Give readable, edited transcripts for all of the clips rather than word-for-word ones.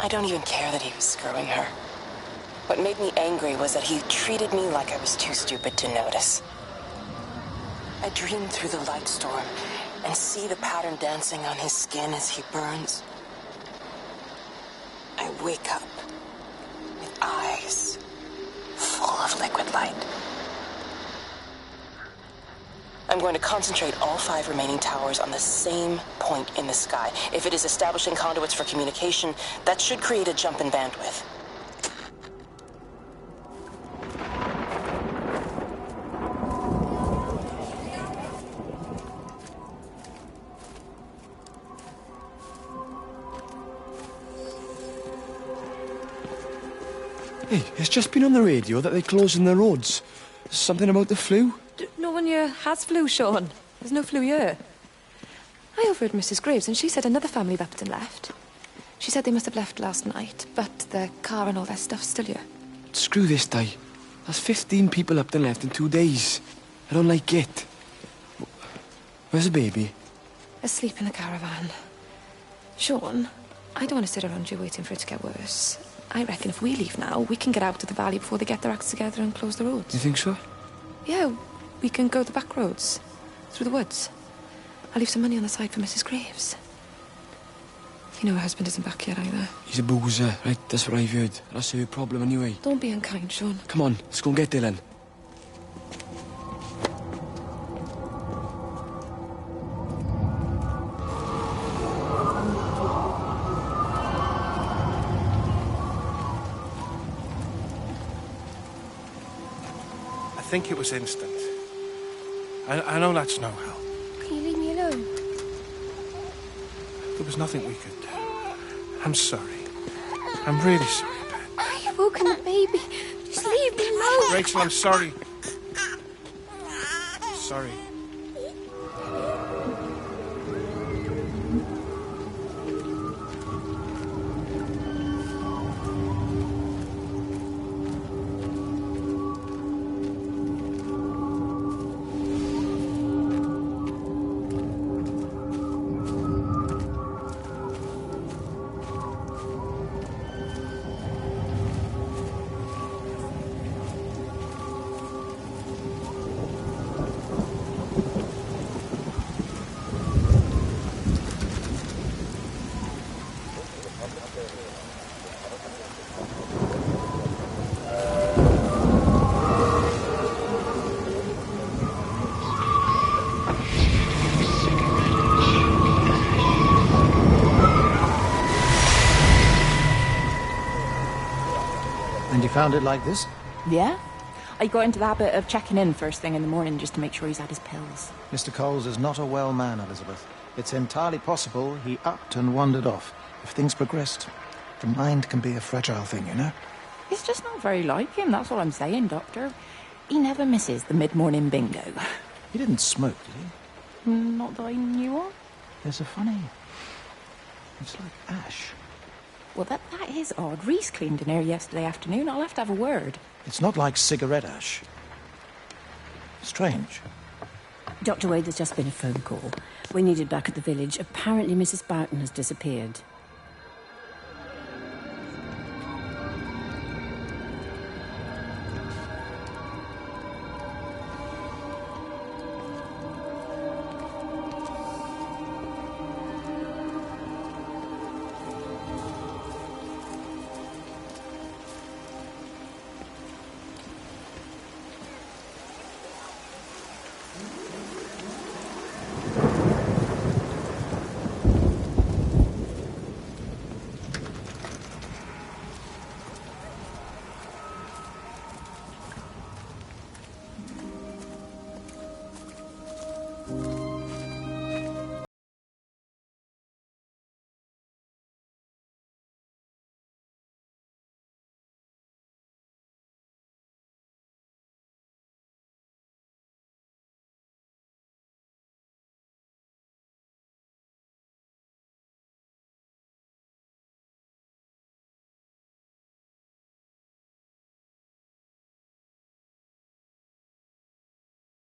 I don't even care that he was screwing her. What made me angry was that he treated me like I was too stupid to notice. I dream through the light storm and see the pattern dancing on his skin as he burns. I wake up with eyes full of liquid light. I'm going to concentrate all 5 remaining towers on the same point in the sky. If it is establishing conduits for communication, that should create a jump in bandwidth. Hey, it's just been on the radio that they're closing the roads. Something about the flu? No one here has flu, Sean. There's no flu here. I overheard Mrs. Graves, and she said another family of Upton left. She said they must have left last night, but their car and all their stuff's still here. Screw this, Di. That's 15 people Upton left in 2 days. I don't like it. Where's the baby? Asleep in the caravan. Sean, I don't want to sit around here waiting for it to get worse. I reckon if we leave now, we can get out of the valley before they get their acts together and close the roads. You think so? Yeah, we can go the back roads, through the woods. I'll leave some money on the side for Mrs. Graves. You know her husband isn't back yet either. He's a boozer, right? That's what I've heard. That's her problem anyway. Don't be unkind, Sean. Come on, let's go and get Dylan. I think it was instant. I know that's no help. Can you leave me alone? There was nothing we could do. I'm sorry. I'm really sorry, Pet. You've woken the baby. Just leave me alone. Rachel, I'm sorry. Sorry. And you found it like this? Yeah. I got into the habit of checking in first thing in the morning just to make sure he's had his pills. Mr. Coles is not a well man, Elizabeth. It's entirely possible he upped and wandered off. If things progressed, the mind can be a fragile thing, you know? It's just not very like him, that's all I'm saying, Doctor. He never misses the mid-morning bingo. He didn't smoke, did he? Not that I knew of. There's a funny... It's like ash. Well, that is odd. Reese cleaned in here yesterday afternoon. I'll have to have a word. It's not like cigarette ash. Strange. Dr. Wade, there's just been a phone call. We needed back at the village. Apparently Mrs. Boughton has disappeared.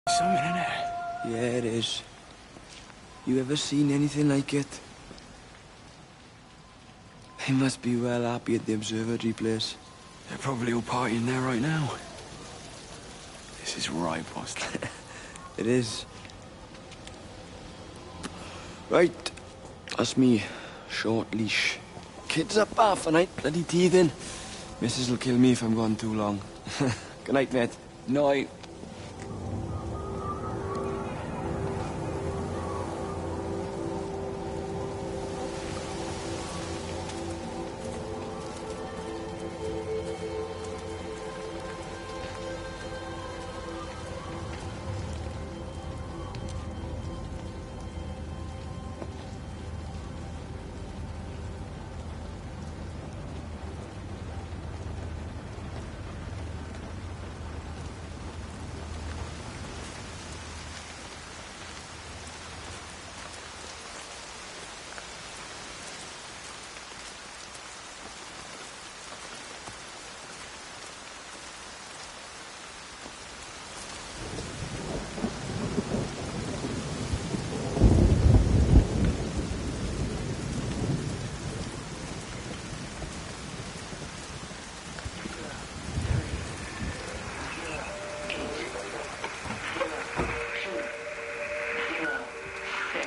Something in it. Yeah, it is. You ever seen anything like it? They must be well happy at the observatory place. They're probably all partying there right now. This is right, boss. It is. Right. That's me. Short leash. Kids up half a night, bloody teething. Missus will kill me if I'm gone too long. Good night, mate. Night.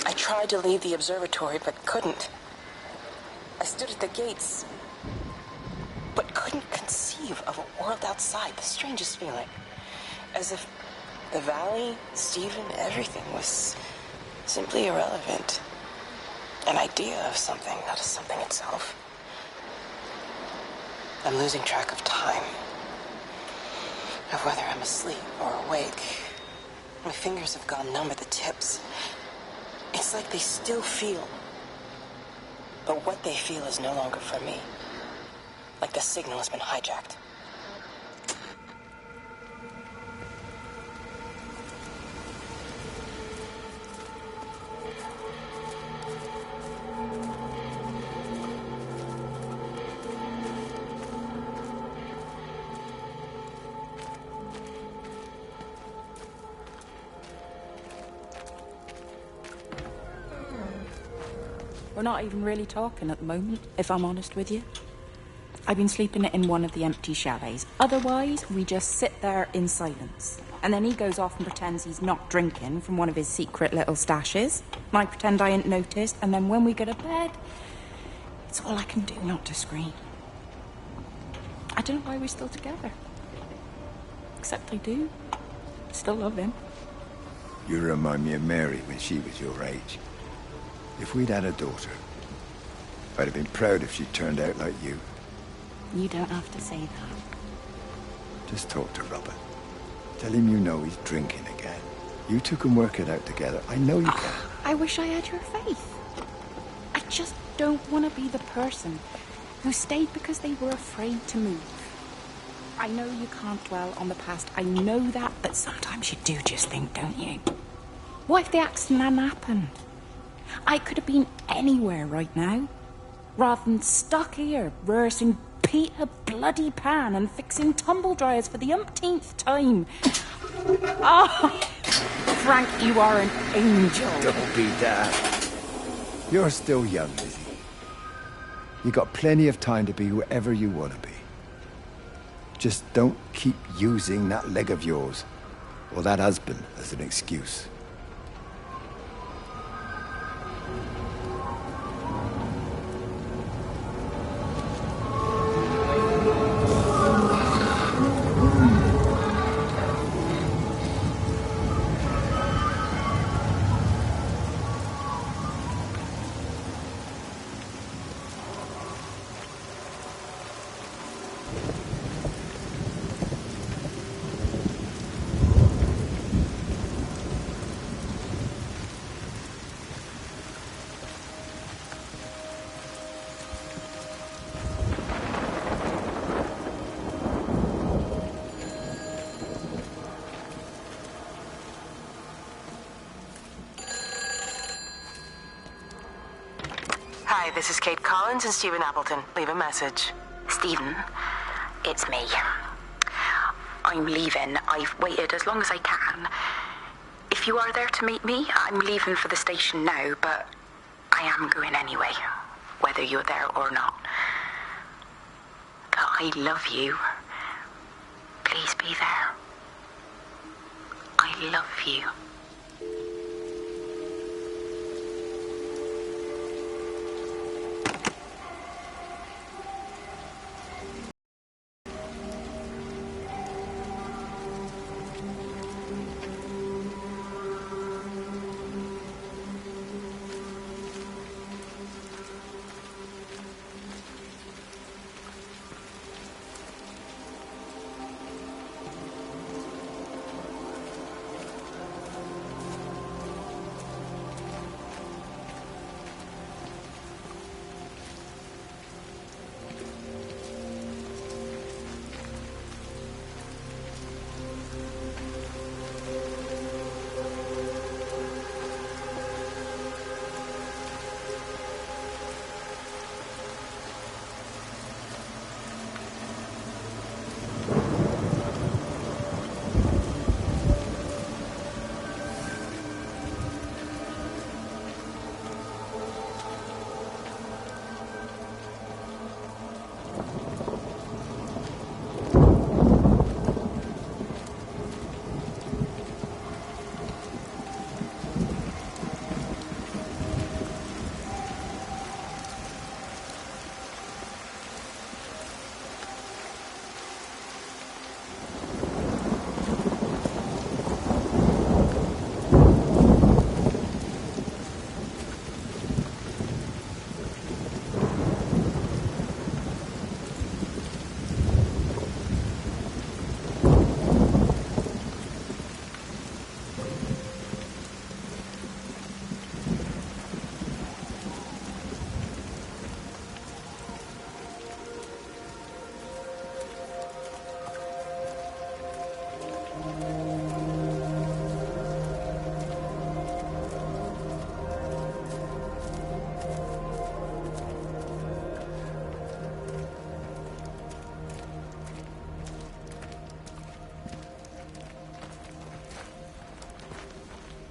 I tried to leave the observatory, but couldn't. I stood at the gates, but couldn't conceive of a world outside. The strangest feeling. As if the valley, Stephen, everything was simply irrelevant. An idea of something, not as something itself. I'm losing track of time. Of whether I'm asleep or awake. My fingers have gone numb at the tips. It's like they still feel. But what they feel is no longer for me. Like the signal has been hijacked. We're not even really talking at the moment, if I'm honest with you. I've been sleeping in one of the empty chalets. Otherwise, we just sit there in silence. And then he goes off and pretends he's not drinking from one of his secret little stashes. And I pretend I ain't noticed. And then when we go to bed, it's all I can do not to scream. I don't know why we're still together. Except I do. Still love him. You remind me of Mary when she was your age. If we'd had a daughter, I'd have been proud if she turned out like you. You don't have to say that. Just talk to Robert. Tell him you know he's drinking again. You two can work it out together. I know you can. I wish I had your faith. I just don't want to be the person who stayed because they were afraid to move. I know you can't dwell on the past. I know that, but sometimes you do just think, don't you? What if the accident hadn't happened? I could have been anywhere right now, rather than stuck here rehearsing Peter bloody Pan and fixing tumble dryers for the umpteenth time. Oh, Frank, you are an angel. Don't be that. You're still young, Lizzie. You got plenty of time to be whoever you want to be. Just don't keep using that leg of yours or that husband as an excuse. Hi, this is Kate Collins and Stephen Appleton. Leave a message. Stephen, it's me. I'm leaving. I've waited as long as I can. If you are there to meet me, I'm leaving for the station now, but I am going anyway, whether you're there or not. I love you. Please be there. I love you.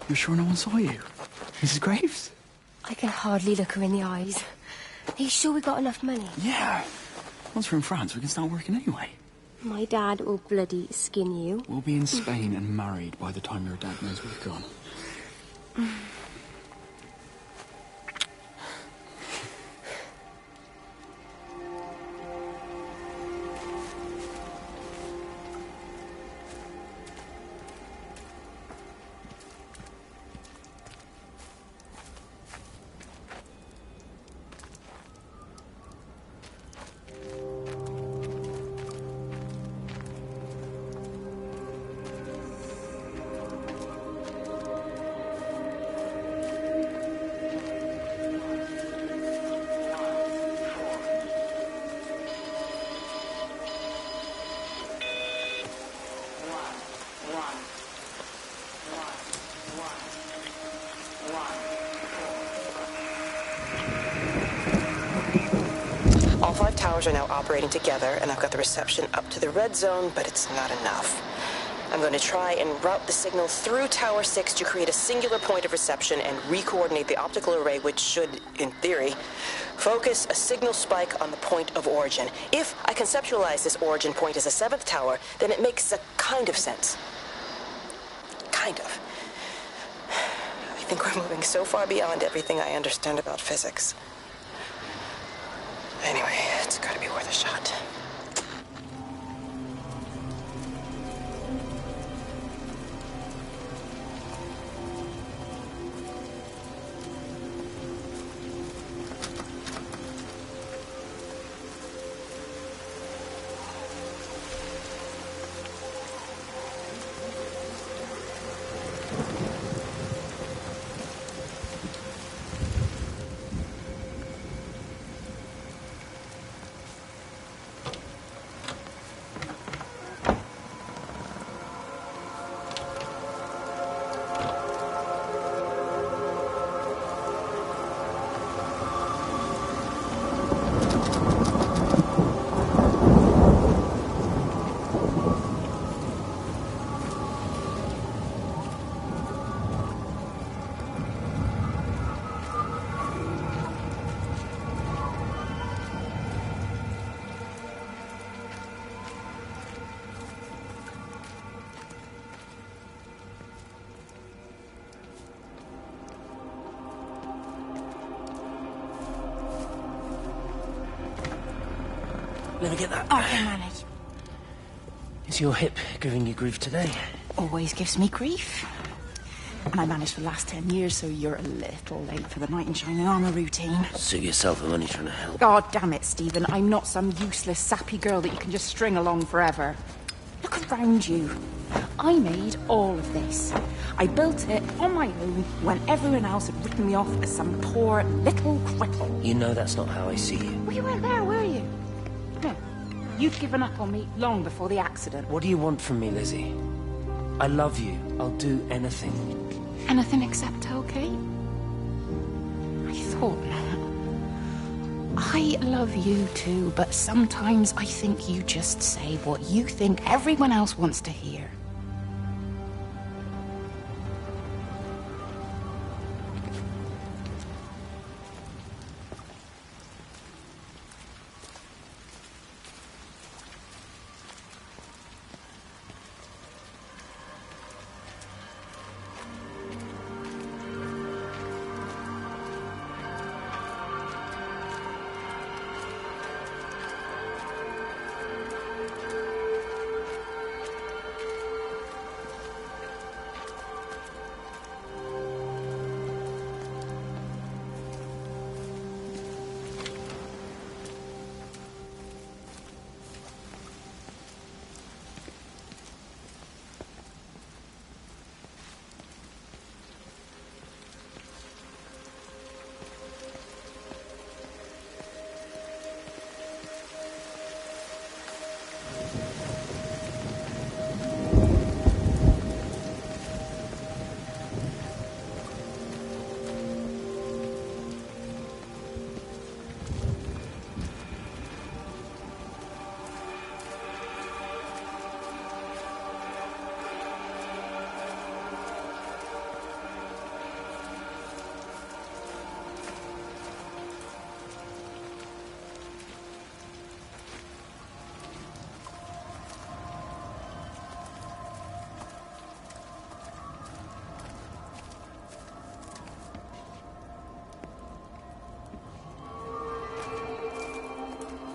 You're sure no one saw you? Mrs. Graves? I can hardly look her in the eyes. Are you sure we got enough money? Yeah. Once we're in France, we can start working anyway. My dad will bloody skin you. We'll be in Spain and married by the time your dad knows we've gone. All 5 towers are now operating together, and I've got the reception up to the red zone, but it's not enough. I'm going to try and route the signal through Tower 6 to create a singular point of reception and re-coordinate the optical array, which should, in theory, focus a signal spike on the point of origin. If I conceptualize this origin point as a 7th tower, then it makes a kind of sense. Kind of. I think we're moving so far beyond everything I understand about physics. Anyway, it's gotta be worth a shot. Let me get that. I can manage. Is your hip giving you grief today? Always gives me grief. And I managed for the last 10 years, so you're a little late for the knight in shining armour routine. Sue yourself, I'm only trying to help. God damn it, Stephen. I'm not some useless, sappy girl that you can just string along forever. Look around you. I made all of this. I built it on my own when everyone else had written me off as some poor little cripple. You know that's not how I see you. Well, you weren't there, were you? No. You'd given up on me long before the accident. What do you want from me, Lizzie? I love you. I'll do anything. Anything except tell Kate? I thought not. I love you too, but sometimes I think you just say what you think everyone else wants to hear.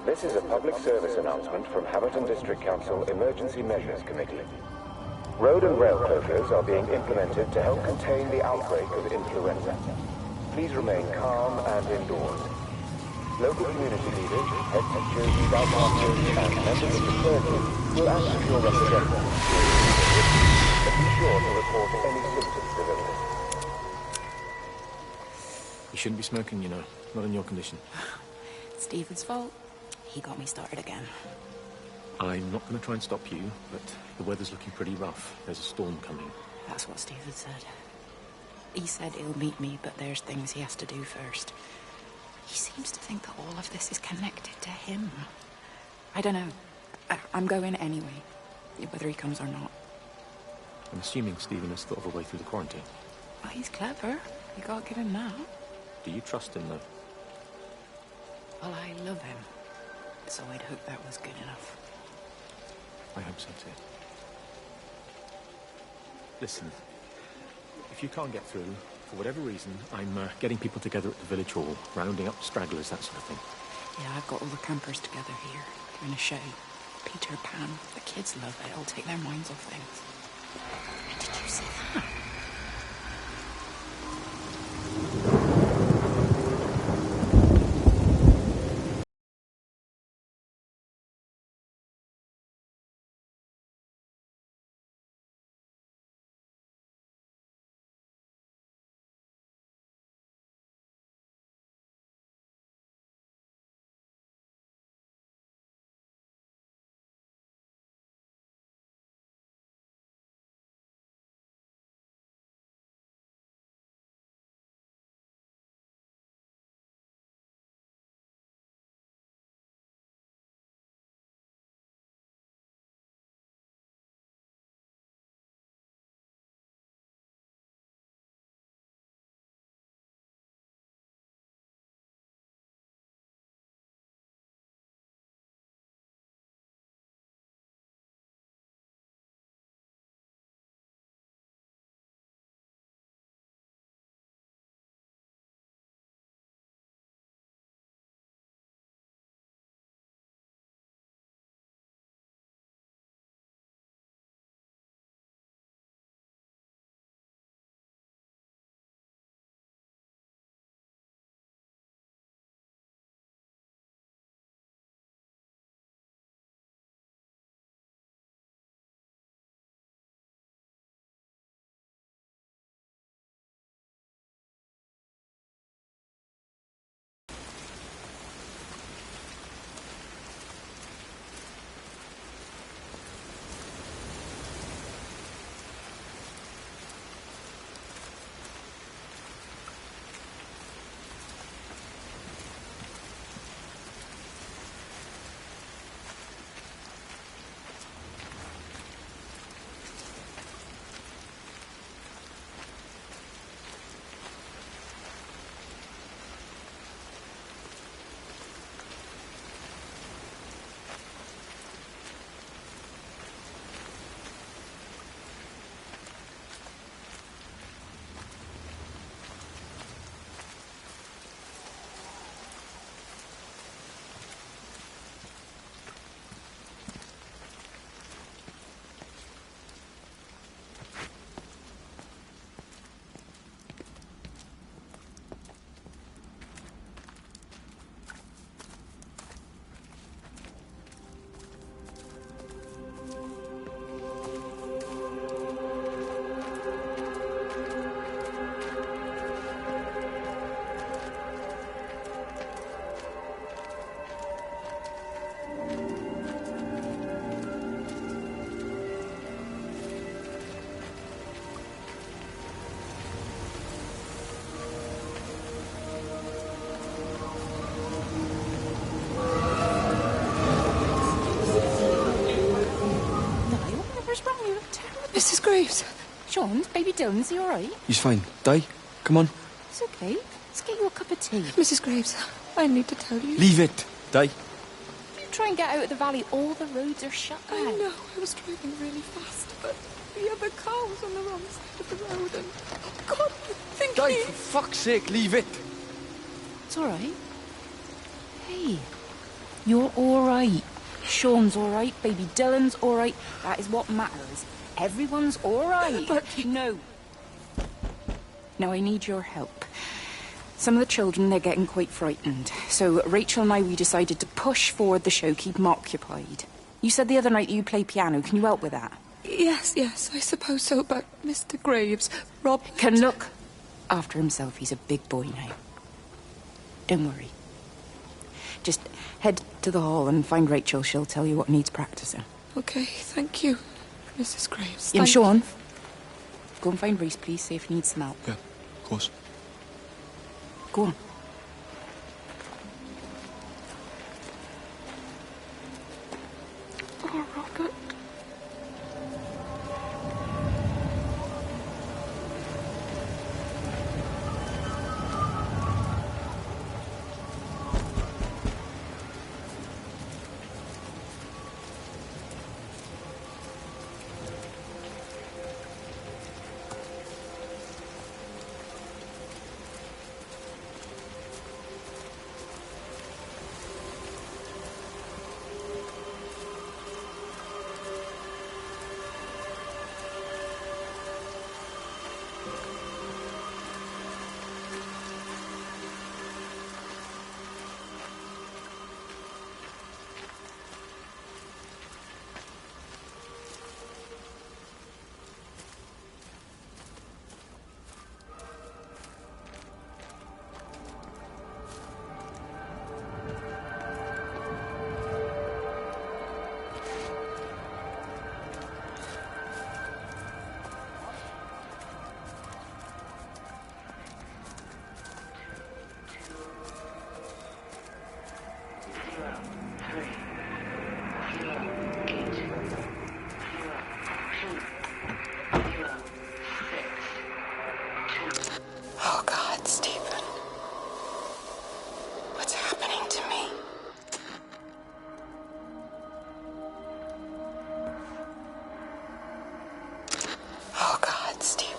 This is a public service announcement from Hamilton District Council Emergency Measures Committee. Road and rail closures are being implemented to help contain the outbreak of influenza. Please remain calm and indoors. Local community leaders, head teachers, scoutmasters, and members of the clergy will act as your representatives. But be sure to report any symptoms of illness. You shouldn't be smoking, you know. Not in your condition. Stephen's fault. He got me started again. I'm not going to try and stop you, but the weather's looking pretty rough. There's a storm coming. That's what Stephen said. He said he'll meet me, but there's things he has to do first. He seems to think that all of this is connected to him. I don't know. I'm going anyway, whether he comes or not. I'm assuming Stephen has thought of a way through the quarantine. Well, he's clever. You can't give him that. Do you trust him, though? Well, I love him. So I'd hope that was good enough. I hope so, too. Listen, if you can't get through, for whatever reason, I'm getting people together at the village hall, rounding up stragglers, that sort of thing. Yeah, I've got all the campers together here, doing a show. Peter Pan. The kids love it. It'll take their minds off things. Did you see that? Mrs. Graves. Sean, baby Dylan, is he all right? He's fine. Di, come on. It's okay. Let's get you a cup of tea. Mrs. Graves, I need to tell you. Leave it, Di. If you try and get out of the valley, all the roads are shut down. I know. I was driving really fast, but the other car was on the wrong side of the road, and oh God, think Di, for fuck's sake, leave it. It's all right. Hey, you're all right. Sean's all right. Baby Dylan's all right. That is what matters. Everyone's all right. But no. Now I need your help. Some of the children, they're getting quite frightened. So Rachel and I, we decided to push forward the show, keep them occupied. You said the other night that you play piano. Can you help with that? Yes, I suppose so, but Mr. Graves, Rob... Can look after himself. He's a big boy now. Don't worry. Just head to the hall and find Rachel. She'll tell you what needs practicing. Okay, thank you, Mrs. Graves. Yeah, Sean, go and find Reese, please, see if he needs some help. Yeah, of course. Go on. Oh, Robert. Oh, God, Stephen. What's happening to me? Oh, God, Stephen.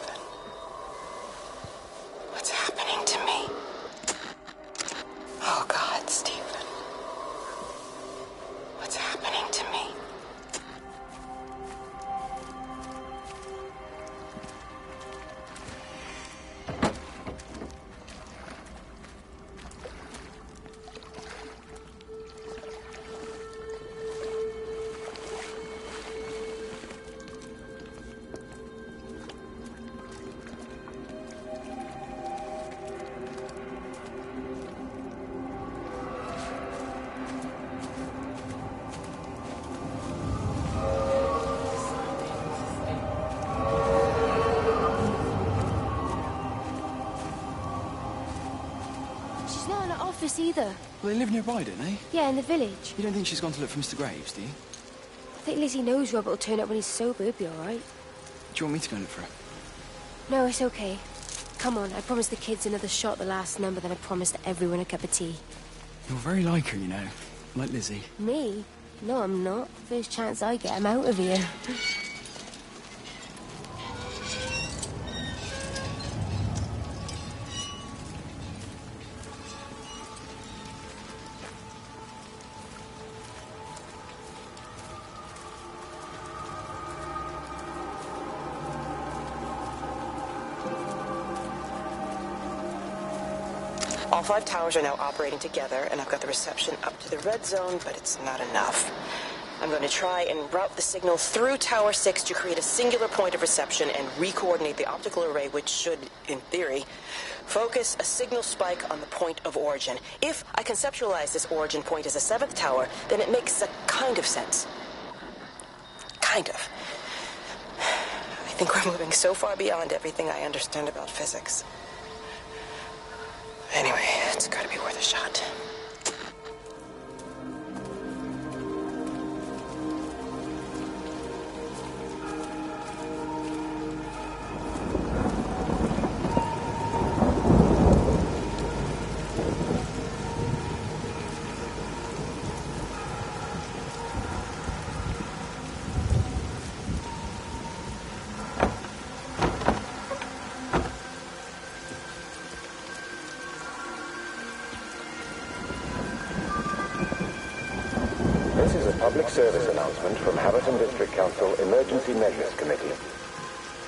What's happening to me? Oh, God, Stephen. What's happening to me? She's not in her office either. Well, they live nearby, don't they? Yeah, in the village. You don't think she's gone to look for Mr. Graves, do you? I think Lizzie knows Robert will turn up when he's sober. He'll be all right. Do you want me to go and look for her? No, it's okay. Come on, I promised the kids another shot the last number, then I promised everyone a cup of tea. You're very like her, you know. Like Lizzie. Me? No, I'm not. First chance I get, I'm out of here. All 5 towers are now operating together, and I've got the reception up to the red zone, but it's not enough. I'm going to try and route the signal through Tower 6 to create a singular point of reception and re-coordinate the optical array, which should, in theory, focus a signal spike on the point of origin. If I conceptualize this origin point as a 7th tower, then it makes a kind of sense. Kind of. I think we're moving so far beyond everything I understand about physics. Anyway, it's gotta be worth a shot. public service announcement from Haverton District Council Emergency Measures Committee.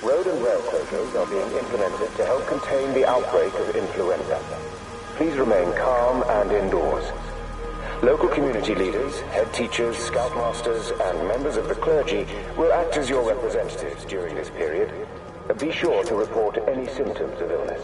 Road and rail closures are being implemented to help contain the outbreak of influenza. Please remain calm and indoors. Local community leaders, head teachers, scoutmasters, and members of the clergy will act as your representatives during this period. Be sure to report any symptoms of illness.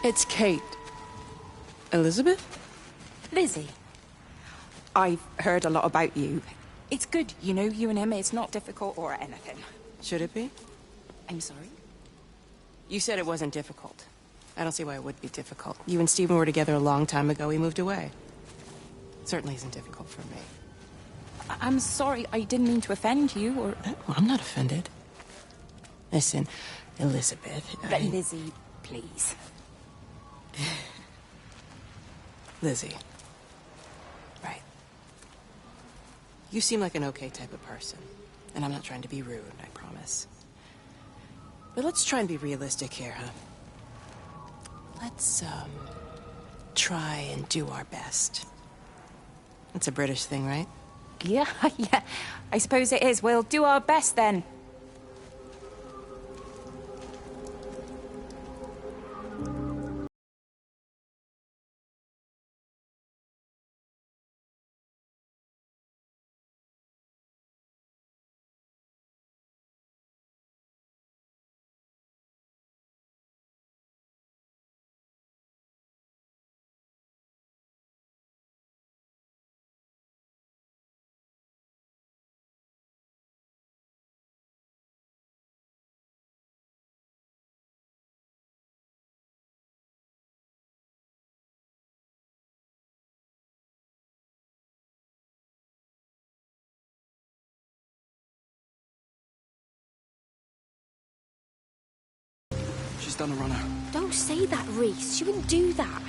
It's Kate. Elizabeth? Lizzie. I've heard a lot about you. It's good, you know, you and him. It's not difficult or anything. Should it be? I'm sorry? You said it wasn't difficult. I don't see why it would be difficult. You and Stephen were together a long time ago. He moved away. It certainly isn't difficult for me. I'm sorry. I didn't mean to offend you, or... Well, I'm not offended. Listen, Elizabeth... Lizzie, please. Lizzie. Right. You seem like an okay type of person. And I'm not trying to be rude, I promise. But let's try and be realistic here, huh? Let's, try and do our best. That's a British thing, right? Yeah, yeah. I suppose it is. We'll do our best, then. She's done a runner. Don't say that, Reese. She wouldn't do that.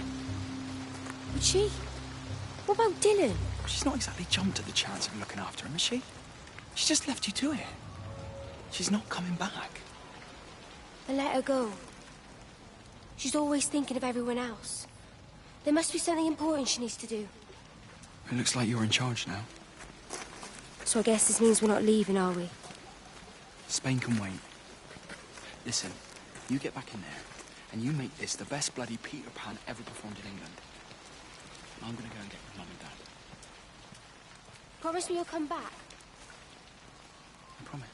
Would she? What about Dylan? She's not exactly jumped at the chance of looking after him, is she? She's just left you to it. She's not coming back. Then let her go. She's always thinking of everyone else. There must be something important she needs to do. It looks like you're in charge now. So I guess this means we're not leaving, are we? Spain can wait. Listen, you get back in there, and you make this the best bloody Peter Pan ever performed in England. I'm gonna go and get Mum and Dad. Promise me you'll come back. I promise.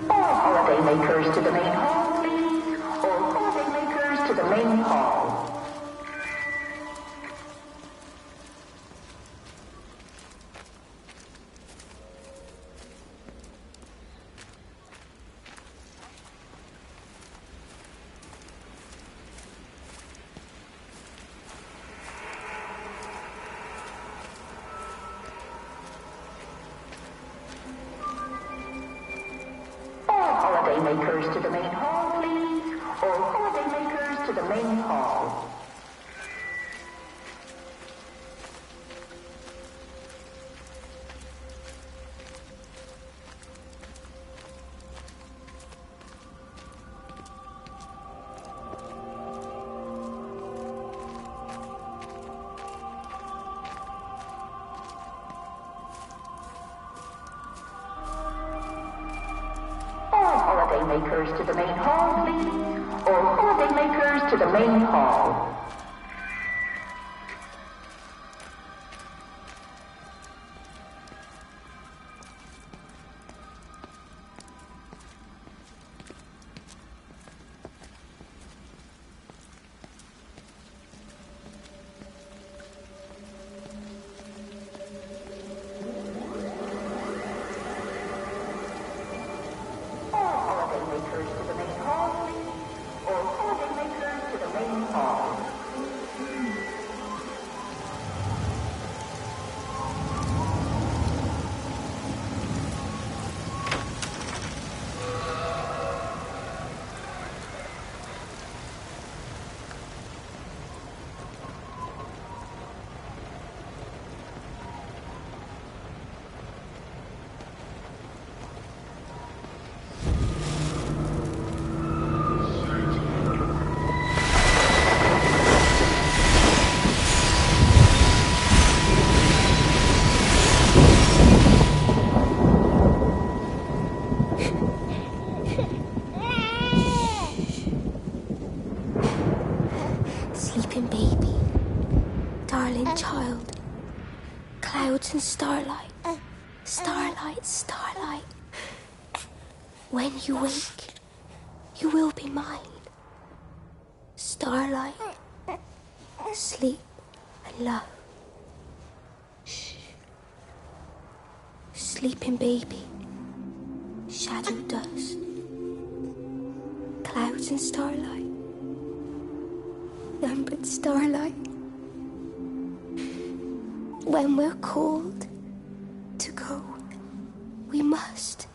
Holidaymakers to the main hall, please. All holidaymakers to the main hall. Holidaymakers to the main hall, please. All holidaymakers to the main hall. holidaymakers to the main hall, please. All holidaymakers to the main hall. Holidaymakers to the main hall, please. All holidaymakers to the main hall. Sleeping baby, darling child, clouds and starlight, starlight, starlight. When you wake, you will be mine. Starlight, sleep and love. Shh. Sleeping baby, shadow dust, clouds and starlight. None but starlight. When we're called to go, we must.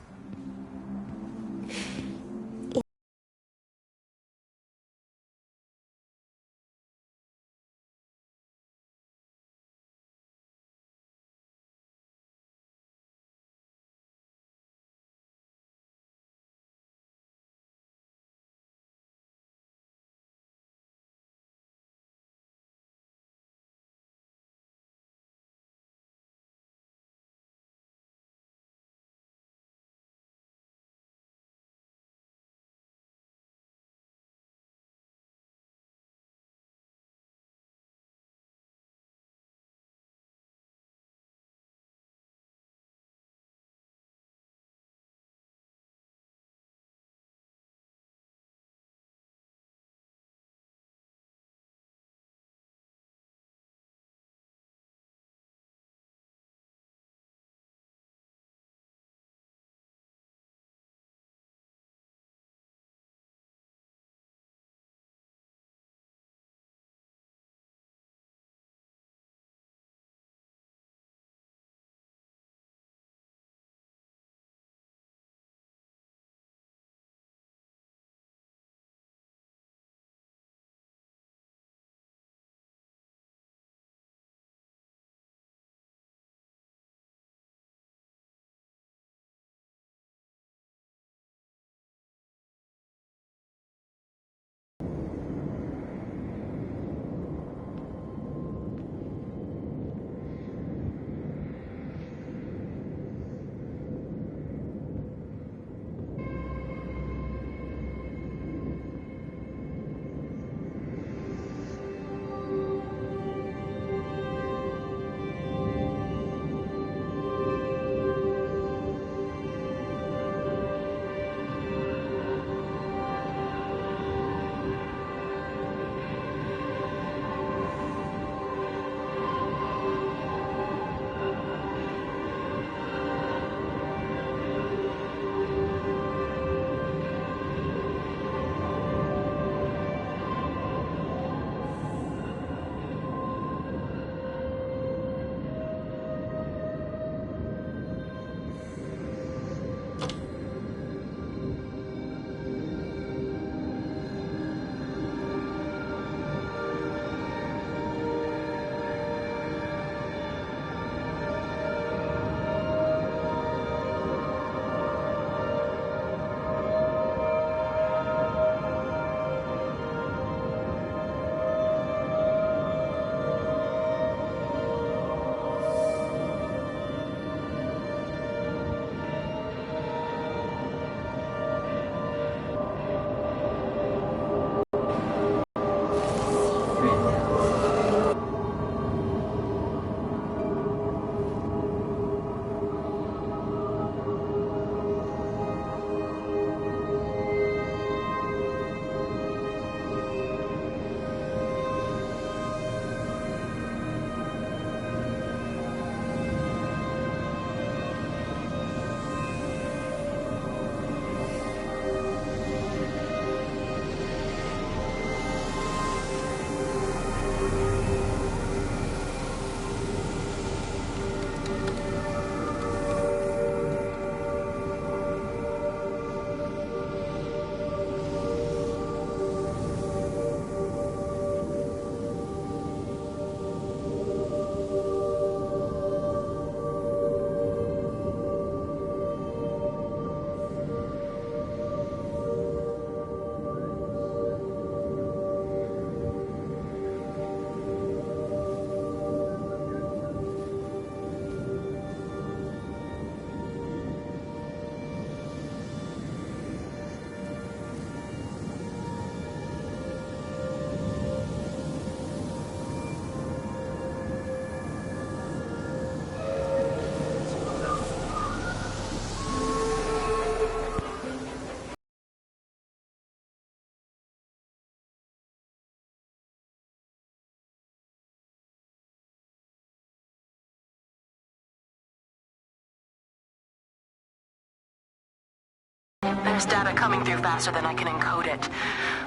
This data coming through faster than I can encode it.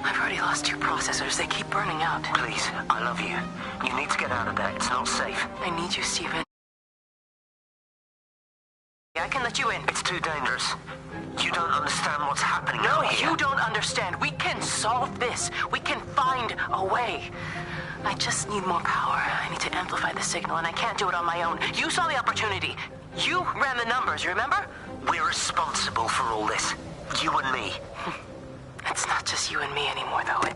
I've already lost 2 processors. They keep burning out. Please, I love you. You need to get out of there. It's not safe. I need you, Stephen. I can let you in. It's too dangerous. You don't understand what's happening No, out here. you don't understand. We can solve this. We can find a way. I just need more power. I need to amplify the signal, and I can't do it on my own. You saw the opportunity. You ran the numbers, remember? We're responsible for all this. You and me. It's not just you and me anymore, though.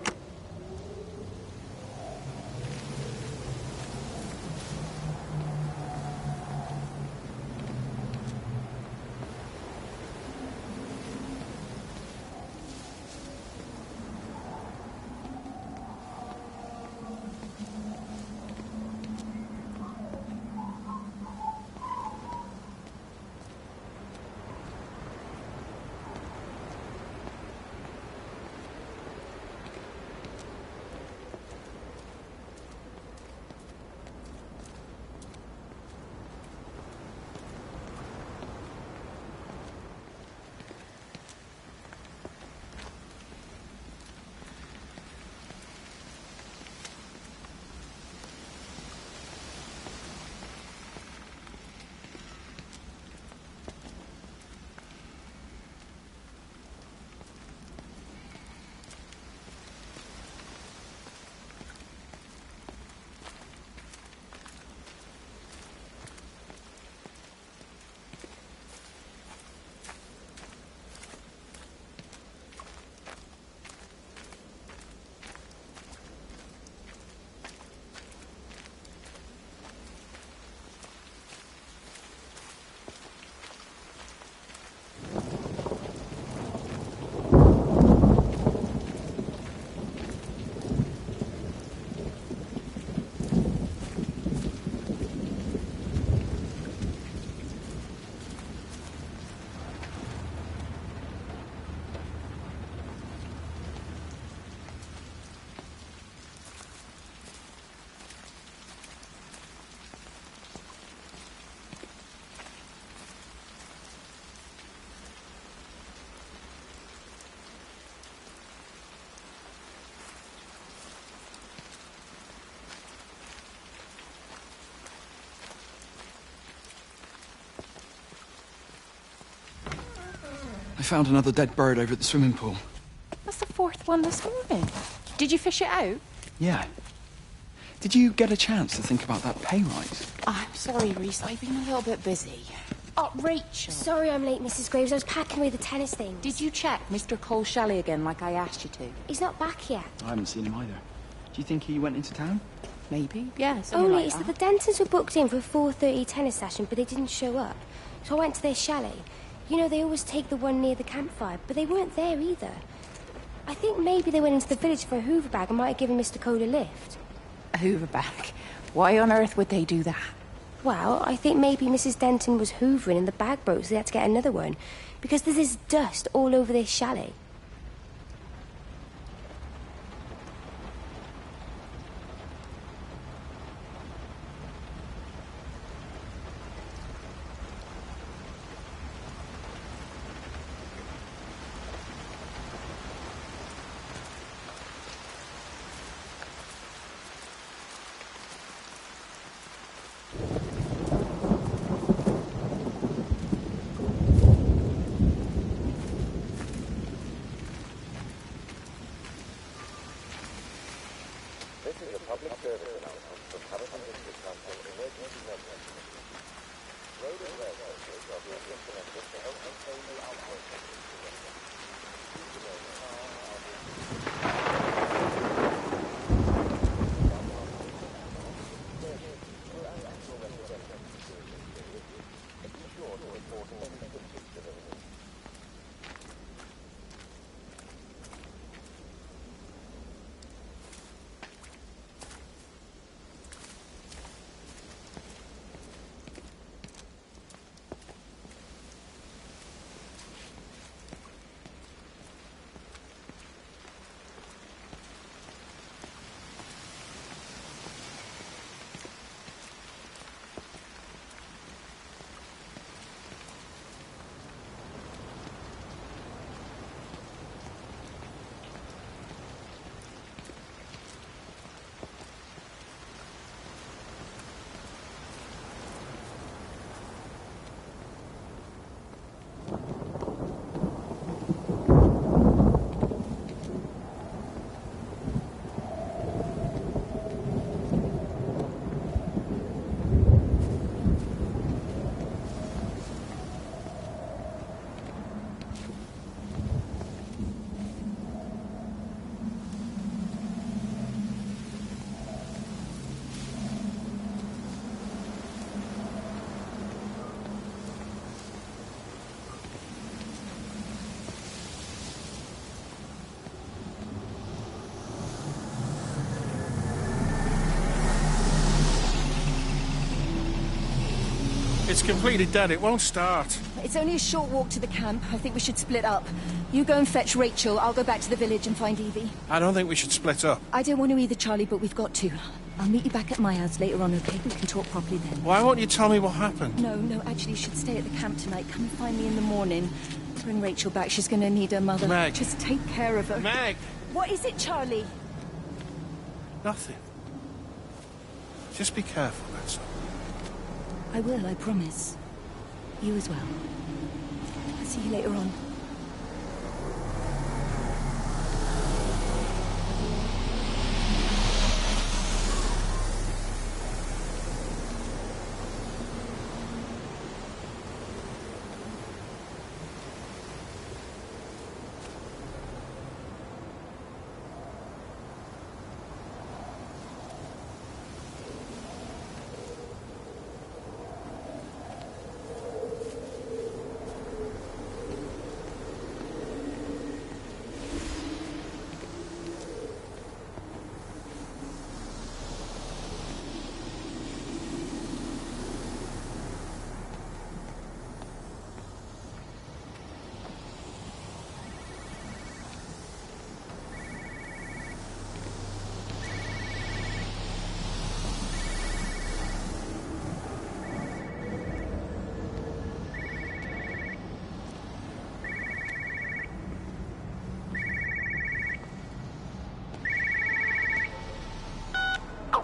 I found another dead bird over at the swimming pool. That's the 4th one this morning. Did you fish it out? Yeah. Did you get a chance to think about that pay rise? I'm sorry, Reese. I've been a little bit busy. Oh, Rachel. Sorry I'm late, Mrs. Graves. I was packing away the tennis things. Did you check Mr. Cole Shelley again like I asked you to? He's not back yet. I haven't seen him either. Do you think he went into town? Maybe, yes. Only it's that the Dentons were booked in for a 4:30 tennis session, but they didn't show up. So I went to their chalet. You know, they always take the one near the campfire, but they weren't there either. I think maybe they went into the village for a hoover bag and might have given Mr. Cole a lift. A hoover bag? Why on earth would they do that? Well, I think maybe Mrs. Denton was hoovering and the bag broke, so they had to get another one. Because there's this dust all over this chalet. It's completely dead. It won't start. It's only a short walk to the camp. I think we should split up. You go and fetch Rachel. I'll go back to the village and find Evie. I don't think we should split up. I don't want to either, Charlie, but we've got to. I'll meet you back at my house later on, okay? We can talk properly then. Why won't you tell me what happened? No, actually, you should stay at the camp tonight. Come and find me in the morning. Bring Rachel back. She's going to need her mother. Meg. Just take care of her. Meg! What is it, Charlie? Nothing. Just be careful, that's all. I will, I promise. You as well. I'll see you later on.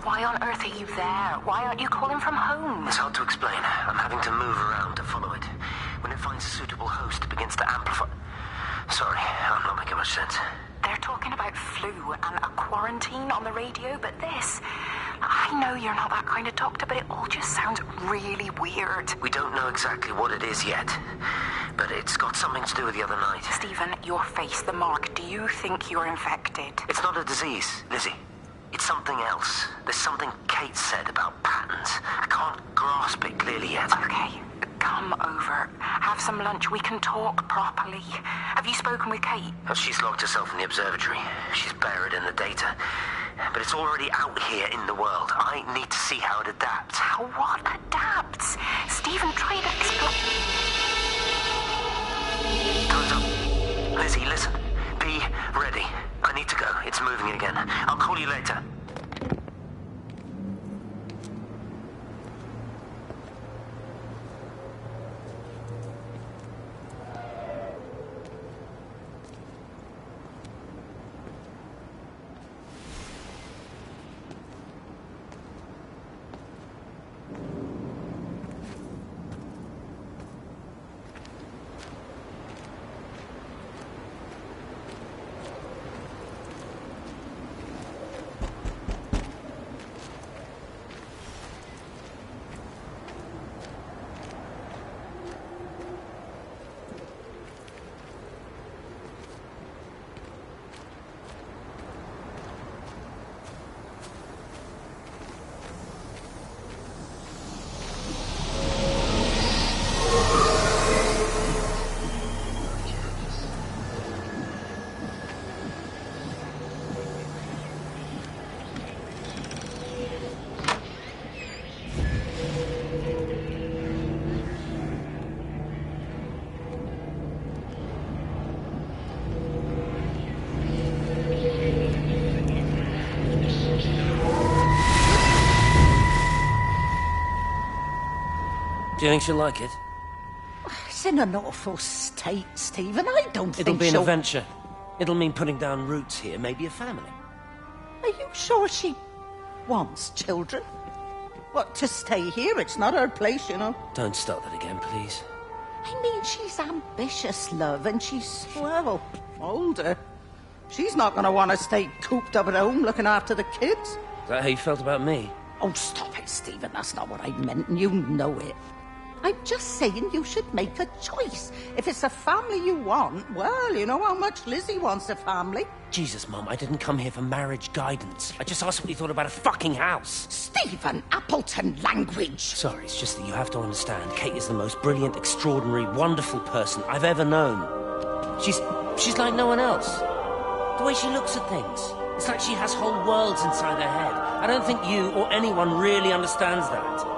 Why on earth are you there? Why aren't you calling from home? It's hard to explain. I'm having to move around to follow it. When it finds a suitable host, it begins to amplify... Sorry, I'm not making much sense. They're talking about flu and a quarantine on the radio, but this... I know you're not that kind of doctor, but it all just sounds really weird. We don't know exactly what it is yet, but it's got something to do with the other night. Stephen, your face, the mark, do you think you're infected? It's not a disease, Lizzie. It's something else. There's something Kate said about patterns. I can't grasp it clearly yet. Okay, come over. Have some lunch. We can talk properly. Have you spoken with Kate? She's locked herself in the observatory. She's buried in the data. But it's already out here in the world. I need to see how it adapts. How what adapts? Stephen, try to explain. Time's up. Lizzie, listen. Be ready. I need to go. It's moving again. I'll call you later. Do you think she'll like it? It's in an awful state, Stephen. I don't think It'll be an she'll... adventure. It'll mean putting down roots here, maybe a family. Are you sure she wants children? What, to stay here? It's not her place, you know. Don't start that again, please. I mean, she's ambitious, love, and she's, well, older. She's not going to want to stay cooped up at home looking after the kids. Is that how you felt about me? Oh, stop it, Stephen. That's not what I meant, and you know it. I'm just saying you should make a choice. If it's a family you want, well, you know how much Lizzie wants a family. Jesus, Mum, I didn't come here for marriage guidance. I just asked what you thought about a fucking house. Stephen Appleton language. Sorry, it's just that you have to understand. Kate is the most brilliant, extraordinary, wonderful person I've ever known. She's like no one else. The way she looks at things. It's like she has whole worlds inside her head. I don't think you or anyone really understands that.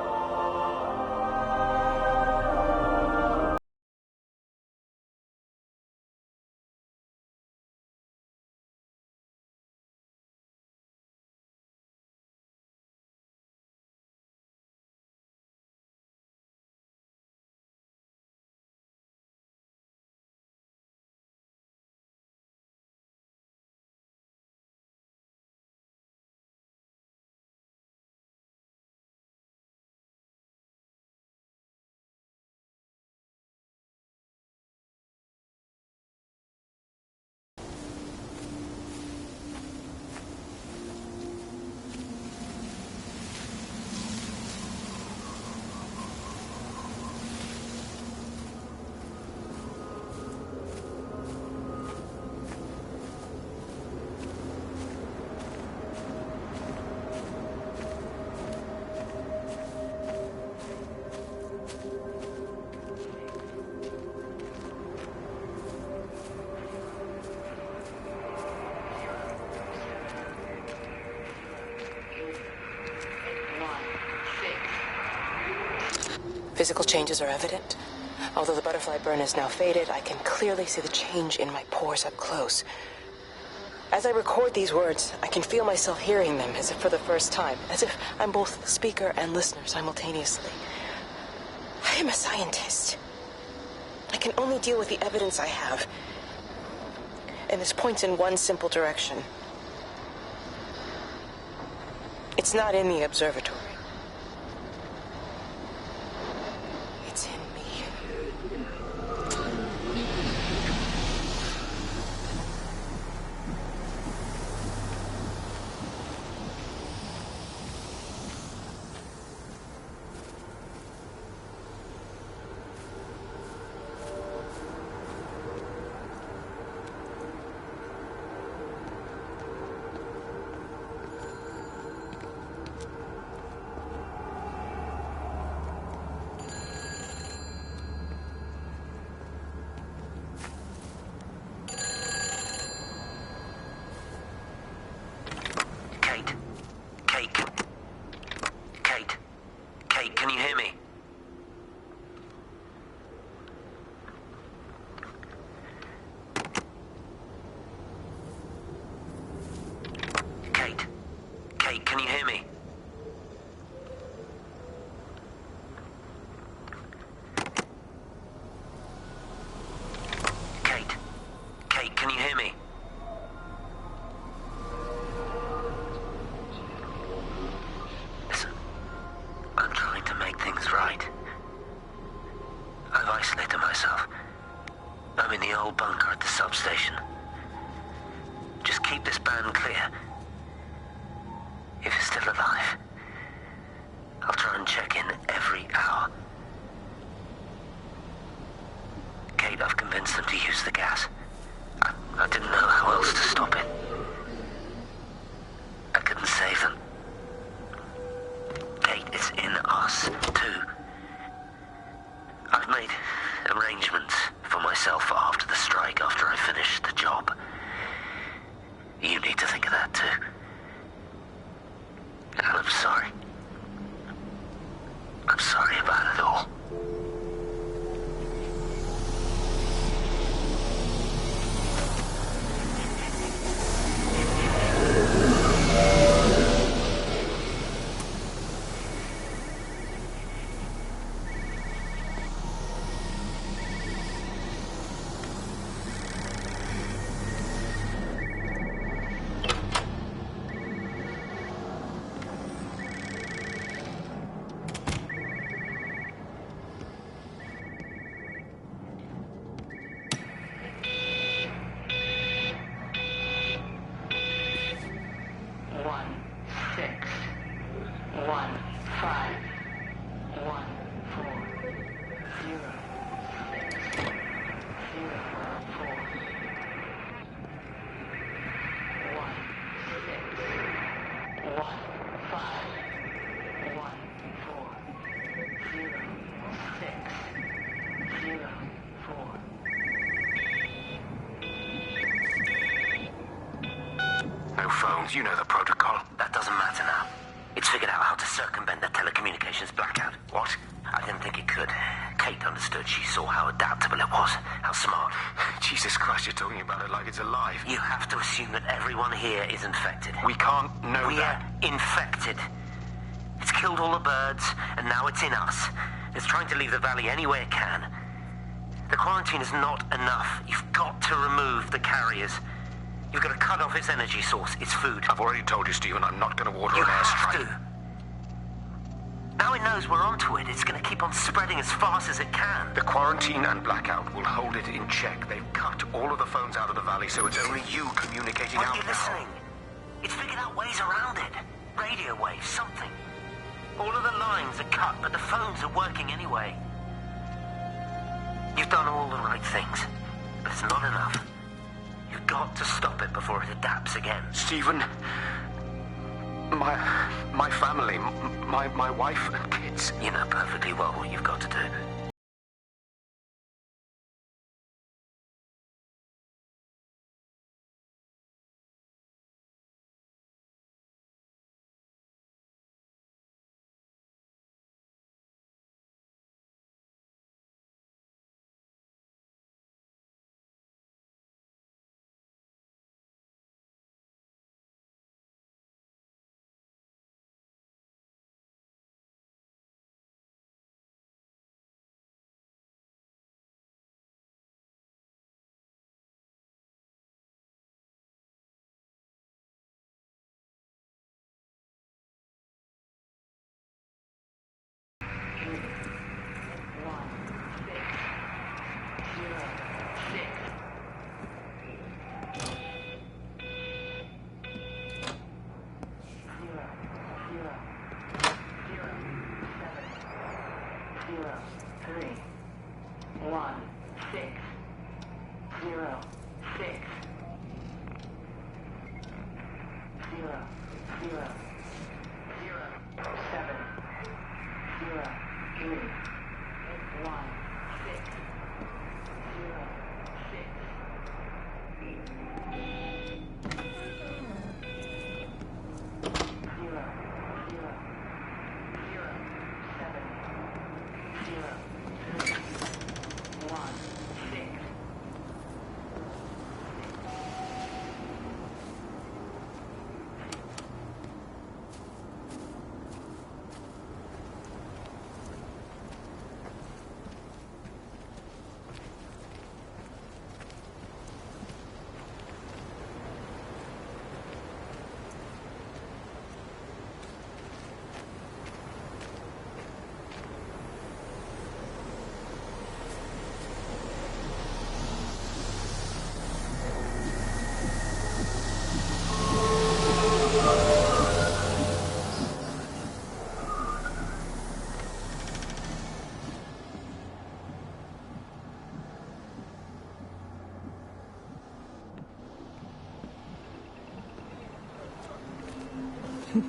Physical changes are evident. Although the butterfly burn is now faded, I can clearly see the change in my pores up close. As I record these words, I can feel myself hearing them as if for the first time, as if I'm both speaker and listener simultaneously. I am a scientist. I can only deal with the evidence I have. And this points in one simple direction. It's not in the observatory. It's in me. Kate, can you hear me? Kate, can you hear me? Kate, can you hear me? Listen, I'm trying to make things right. I've isolated myself. I'm in the old bunker at the substation. Just keep this band clear. If you're still alive, I'll try and check in every hour. Kate, I've convinced them to use the gas. I didn't know how else to stop it. I couldn't save them. Kate, it's in us, too. I've made arrangements for myself after the strike, after I finish the job. You need to think of that, too. And I'm sorry. I'm sorry about it all. No phones, you know the protocol. That doesn't matter now. It's figured out how to circumvent the telecommunications blackout. What? I didn't think it could. Kate understood. She saw how adaptable it was. How smart. Jesus Christ, you're talking about it like it's alive. You have to assume that everyone here is infected. We can't know that. We're infected. It's killed all the birds, and now it's in us. It's trying to leave the valley any way it can. The quarantine is not enough. You've got to remove the carriers. You've got to cut off its energy source, its food. I've already told you, Stephen, I'm not going to order an airstrike. You have to. Now it knows we're onto it. It's going to keep on spreading as fast as it can. The quarantine and blackout will hold it in check. They've cut all of the phones out of the valley, so it's only you communicating out now. Are you listening? It's figured out ways around it. Radio waves, something. All of the lines are cut, but the phones are working anyway. You've done all the right things, but it's not enough. You've got to stop it before it adapts again. Stephen, my family, my wife and kids. You know perfectly well what you've got to do.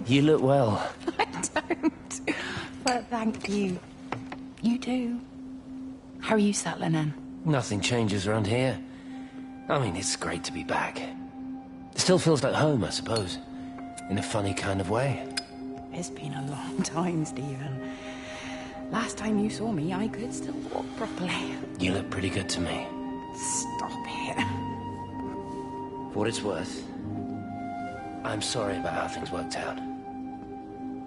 You look well. I don't. But thank you. You do. How are you settling in? Nothing changes around here. I mean, it's great to be back. It still feels like home, I suppose. In a funny kind of way. It's been a long time, Stephen. Last time you saw me, I could still walk properly. You look pretty good to me. Stop it. For what it's worth, I'm sorry about how things worked out.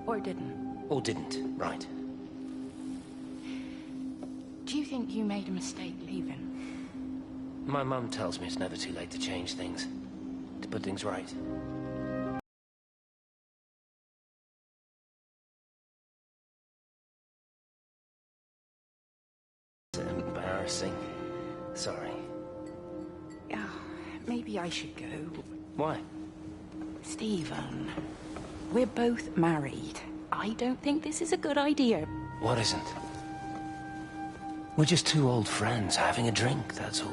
Or didn't. Or didn't, right. Do you think you made a mistake leaving? My mum tells me it's never too late to change things. To put things right. Embarrassing. Sorry. Maybe I should go. Why? Stephen, we're both married. I don't think this is a good idea. What isn't? We're just two old friends having a drink, that's all.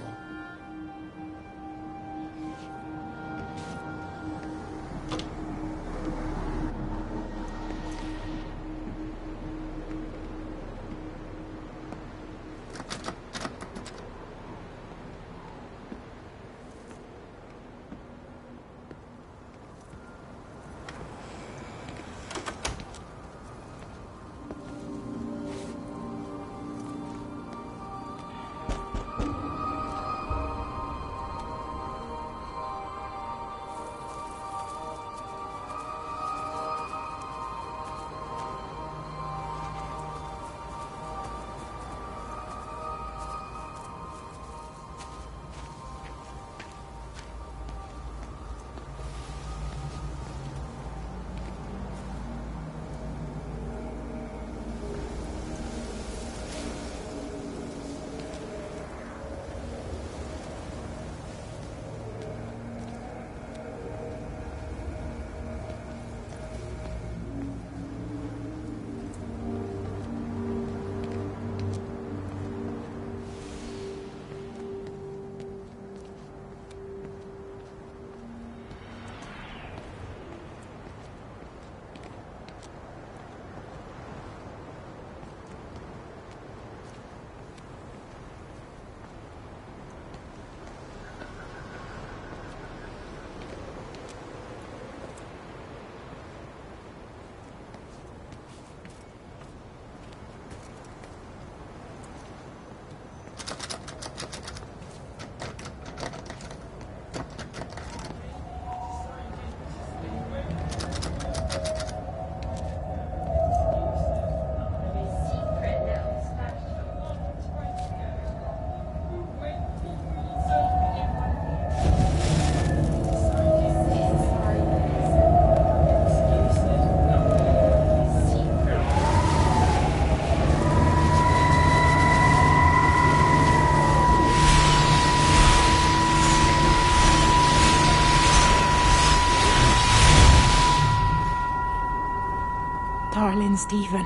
Darling Stephen,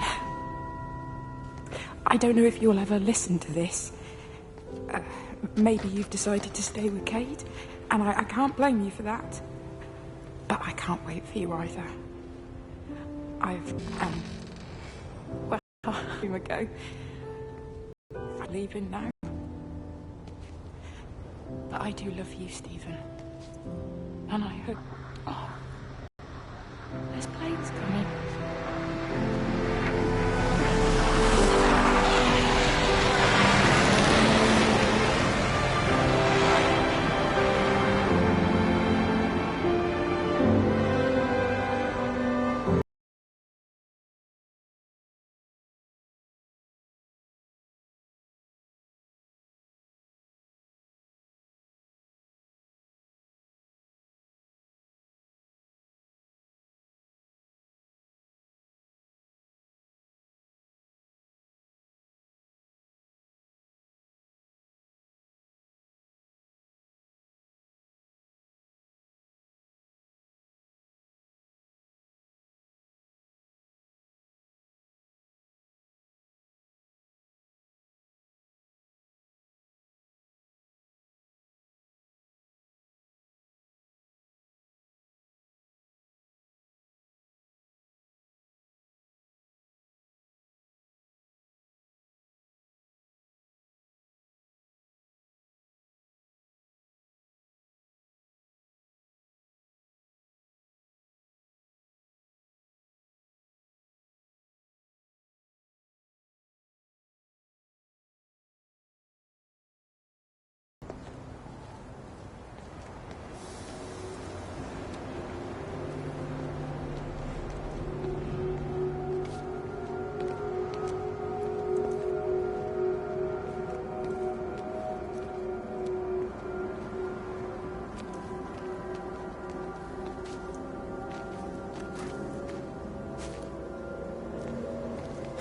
I don't know if you'll ever listen to this. maybe you've decided to stay with Kate, and I can't blame you for that. But I can't wait for you either. Well, time ago. I'm leaving now. But I do love you, Stephen. And I hope... Oh, there's planes coming.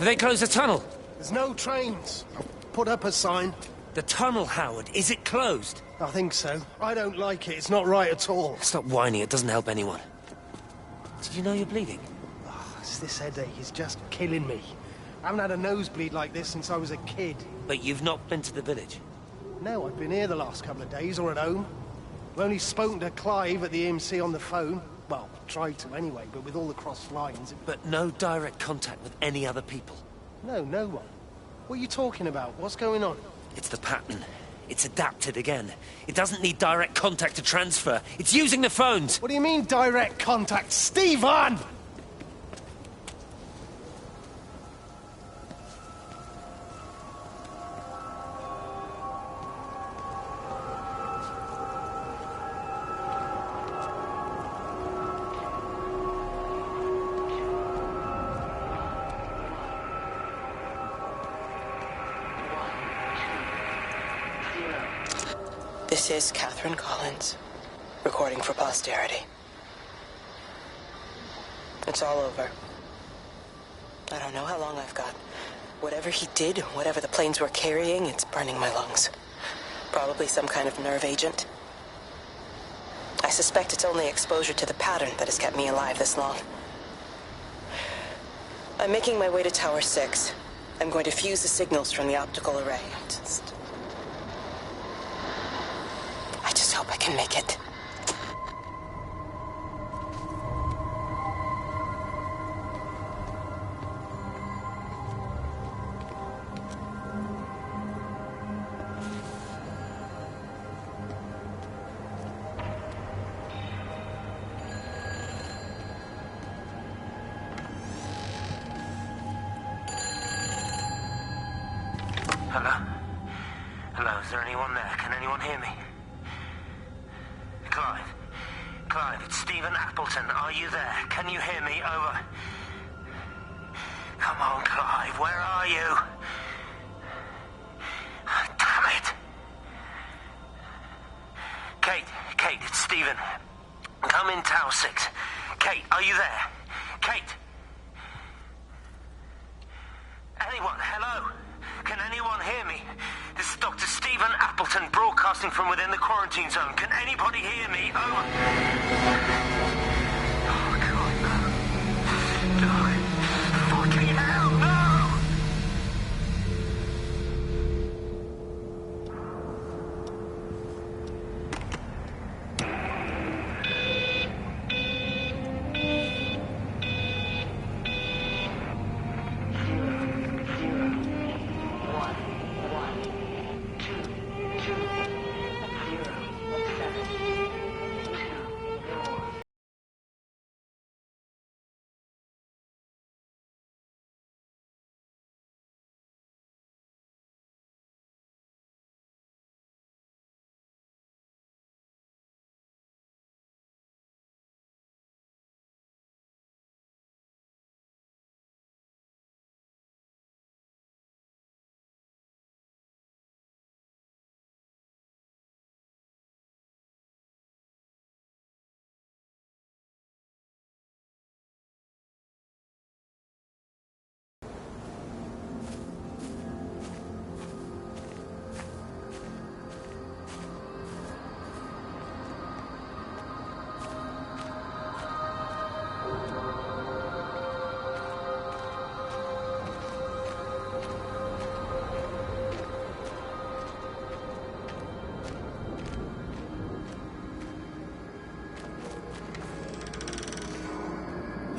Have they closed the tunnel? There's no trains. I've put up a sign. The tunnel, Howard, is it closed? I think so. I don't like it. It's not right at all. Stop whining, it doesn't help anyone. Did you know you're bleeding? Oh, it's this headache. It's just killing me. I haven't had a nosebleed like this since I was a kid. But you've not been to the village? No, I've been here the last couple of days, or at home. I've only spoken to Clive at the EMC on the phone. Well, tried to anyway, but with all the crossed lines... But no direct contact with any other people? No, no one. What are you talking about? What's going on? It's the pattern. It's adapted again. It doesn't need direct contact to transfer. It's using the phones. What do you mean, direct contact? Stephen! This is Catherine Collins, recording for posterity. It's all over. I don't know how long I've got. Whatever he did, whatever the planes were carrying, it's burning my lungs. Probably some kind of nerve agent. I suspect it's only exposure to the pattern that has kept me alive this long. I'm making my way to Tower 6. I'm going to fuse the signals from the optical array. I just hope I can make it. Hello? Hello, is there anyone there? Can anyone hear me? Clive? Clive, it's Stephen Appleton. Are you there? Can you hear me? Over. Come on, Clive, where are you? Damn it! Kate, it's Stephen. Come in Tower 6. Kate, are you there? Kate? Anyone? Hello? Can anyone hear me? This is Dr. Stephen Appleton broadcasting from within the quarantine zone. Can anybody hear me? Over. Oh, God, no. No. Fucking hell, no!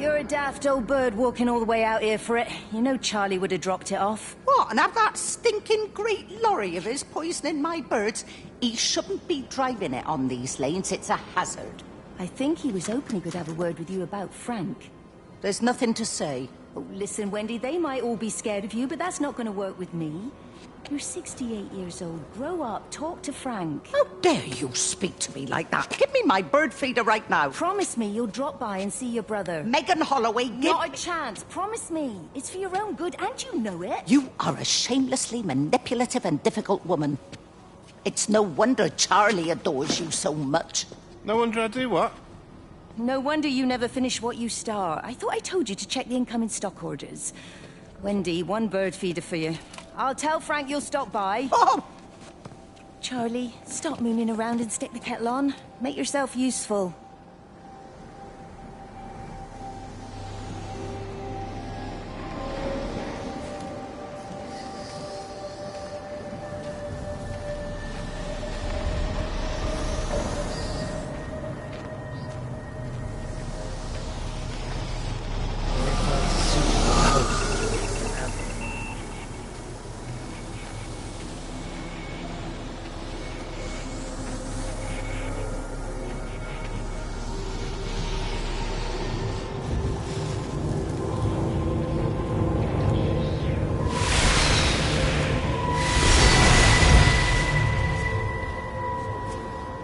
You're a daft old bird walking all the way out here for it. You know Charlie would have dropped it off. What, and have that stinking great lorry of his poisoning my birds? He shouldn't be driving it on these lanes. It's a hazard. I think he was hoping he could have a word with you about Frank. There's nothing to say. Oh, listen, Wendy, they might all be scared of you, but that's not going to work with me. You're 68 years old. Grow up. Talk to Frank. How dare you speak to me like that? Give me my bird feeder right now. Promise me you'll drop by and see your brother. Megan Holloway, Not a chance. Promise me. It's for your own good, and you know it. You are a shamelessly manipulative and difficult woman. It's no wonder Charlie adores you so much. No wonder I do what? No wonder you never finish what you start. I thought I told you to check the incoming stock orders. Wendy, one bird feeder for you. I'll tell Frank you'll stop by. Oh! Charlie, stop mooning around and stick the kettle on. Make yourself useful.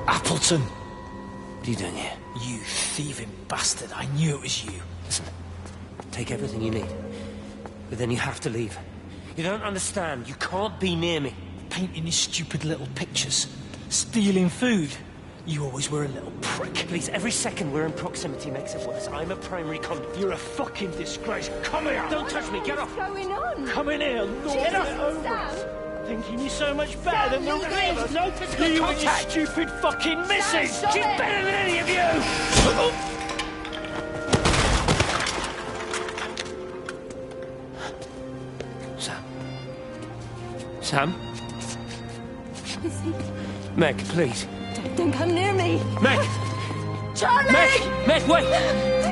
Appleton! What are you doing here? You thieving bastard. I knew it was you. Listen, take everything you need. But then you have to leave. You don't understand. You can't be near me. Painting his stupid little pictures. Stealing food. You always were a little prick. Please, every second we're in proximity makes it worse. I'm a primary conduit. You're a fucking disgrace. Come here! Don't touch me. Get off! What's going on? Come in here. Get off! Sam! Thinking you're so much better than the rest of us. No physical You contact. and your stupid fucking missus! Stop She's it. better than any of you! Sam? Lizzie, Meg, please. don't come near me. Meg! Charlie! Meg, wait!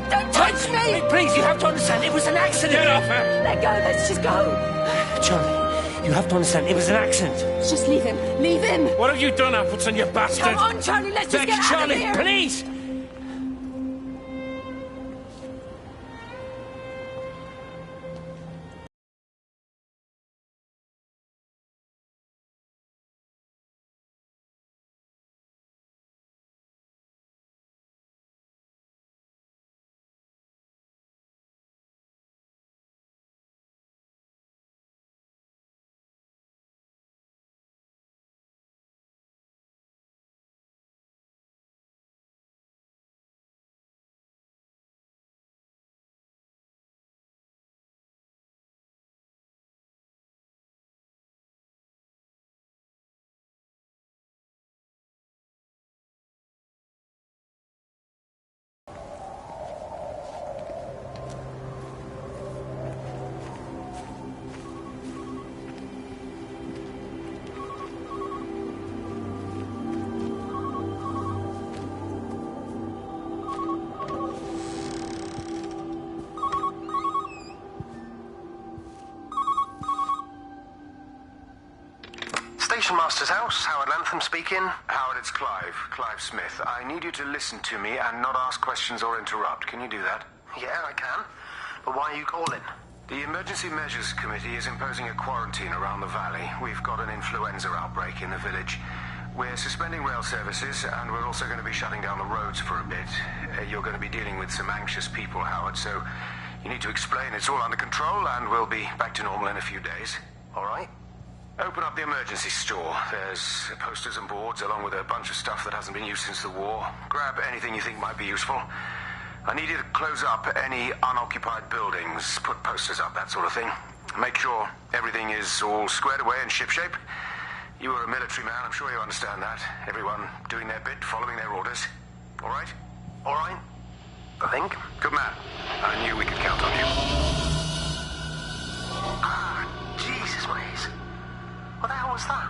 Don't touch me! Meg, please, you have to understand, it was an accident! Get off her! Let go, let's just go. Charlie, you have to understand, it was an accident. Just leave him. Leave him. What have you done, Appleton, you bastard? Come on, Charlie, let's just Meg, get Charlie, out of here. please! Station Master's house, Howard Lantham speaking. Howard, it's Clive. Clive Smith. I need you to listen to me and not ask questions or interrupt. Can you do that? Yeah, I can. But why are you calling? The Emergency Measures Committee is imposing a quarantine around the valley. We've got an influenza outbreak in the village. We're suspending rail services, and we're also going to be shutting down the roads for a bit. You're going to be dealing with some anxious people, Howard, so you need to explain it's all under control, and we'll be back to normal in a few days. All right? Open up the emergency store. There's posters and boards along with a bunch of stuff that hasn't been used since the war. Grab anything you think might be useful. I need you to close up any unoccupied buildings, put posters up, that sort of thing. Make sure everything is all squared away and shipshape. You are a military man, I'm sure you understand that. Everyone doing their bit, following their orders. All right? All right? I think. Good man. I knew we could count on you. Ah, Jesus, Maze. What the hell was that?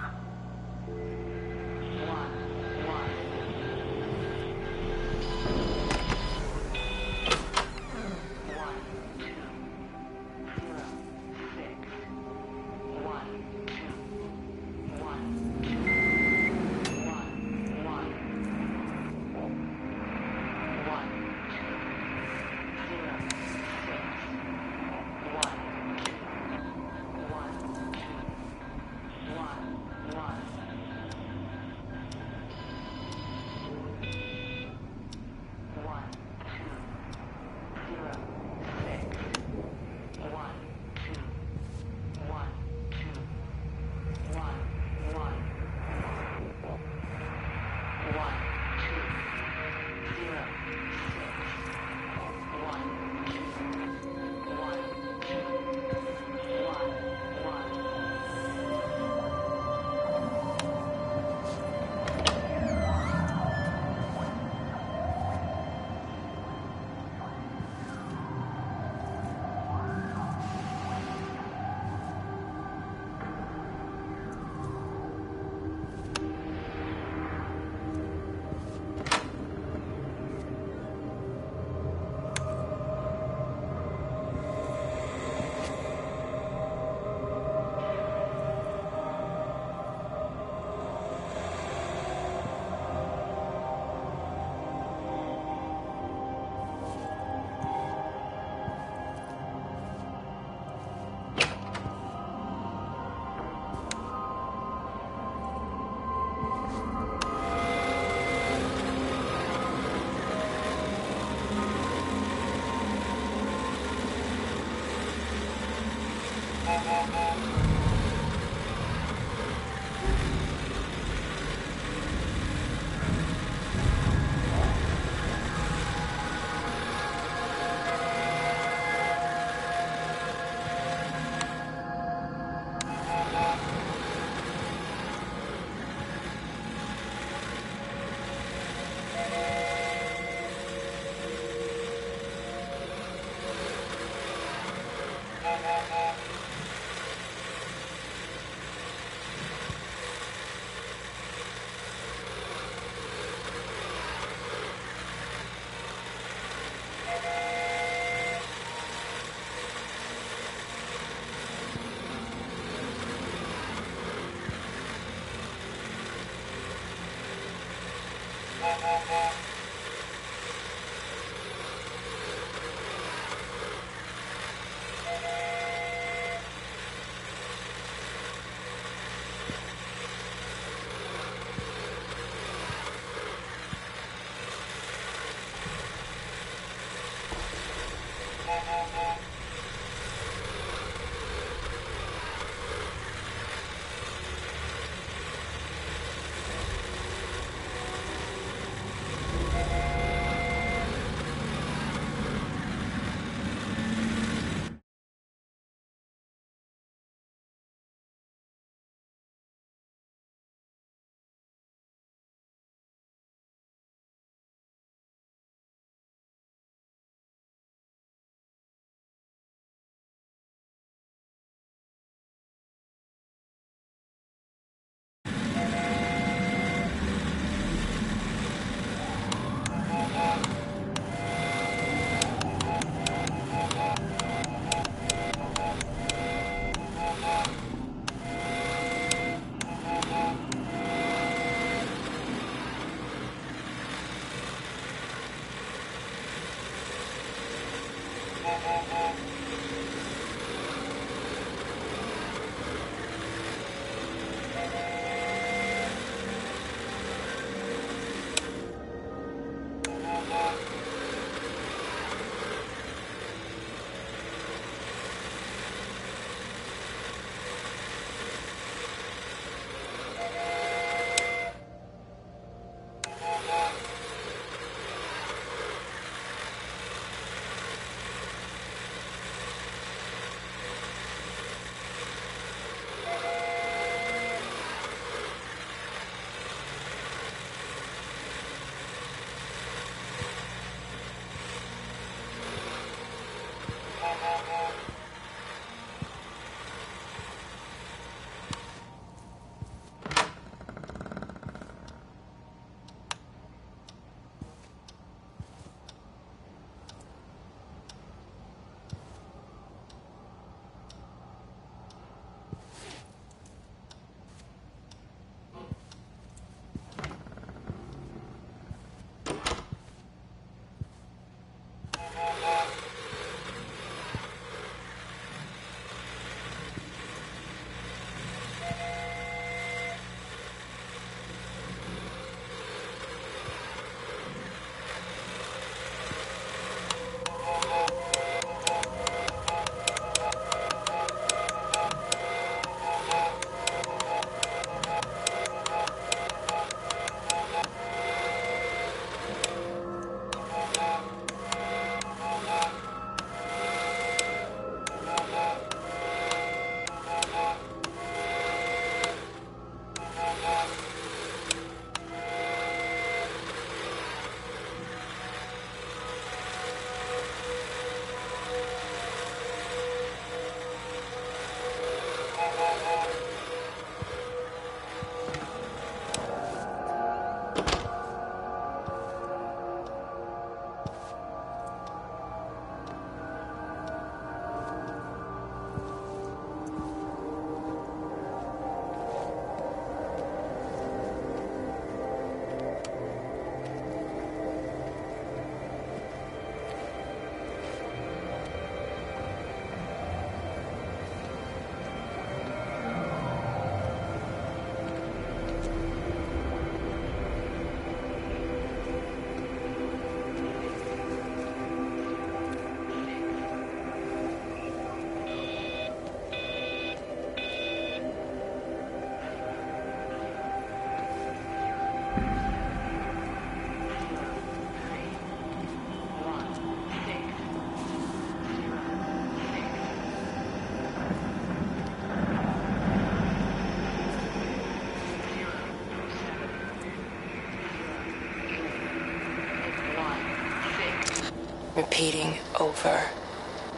Repeating over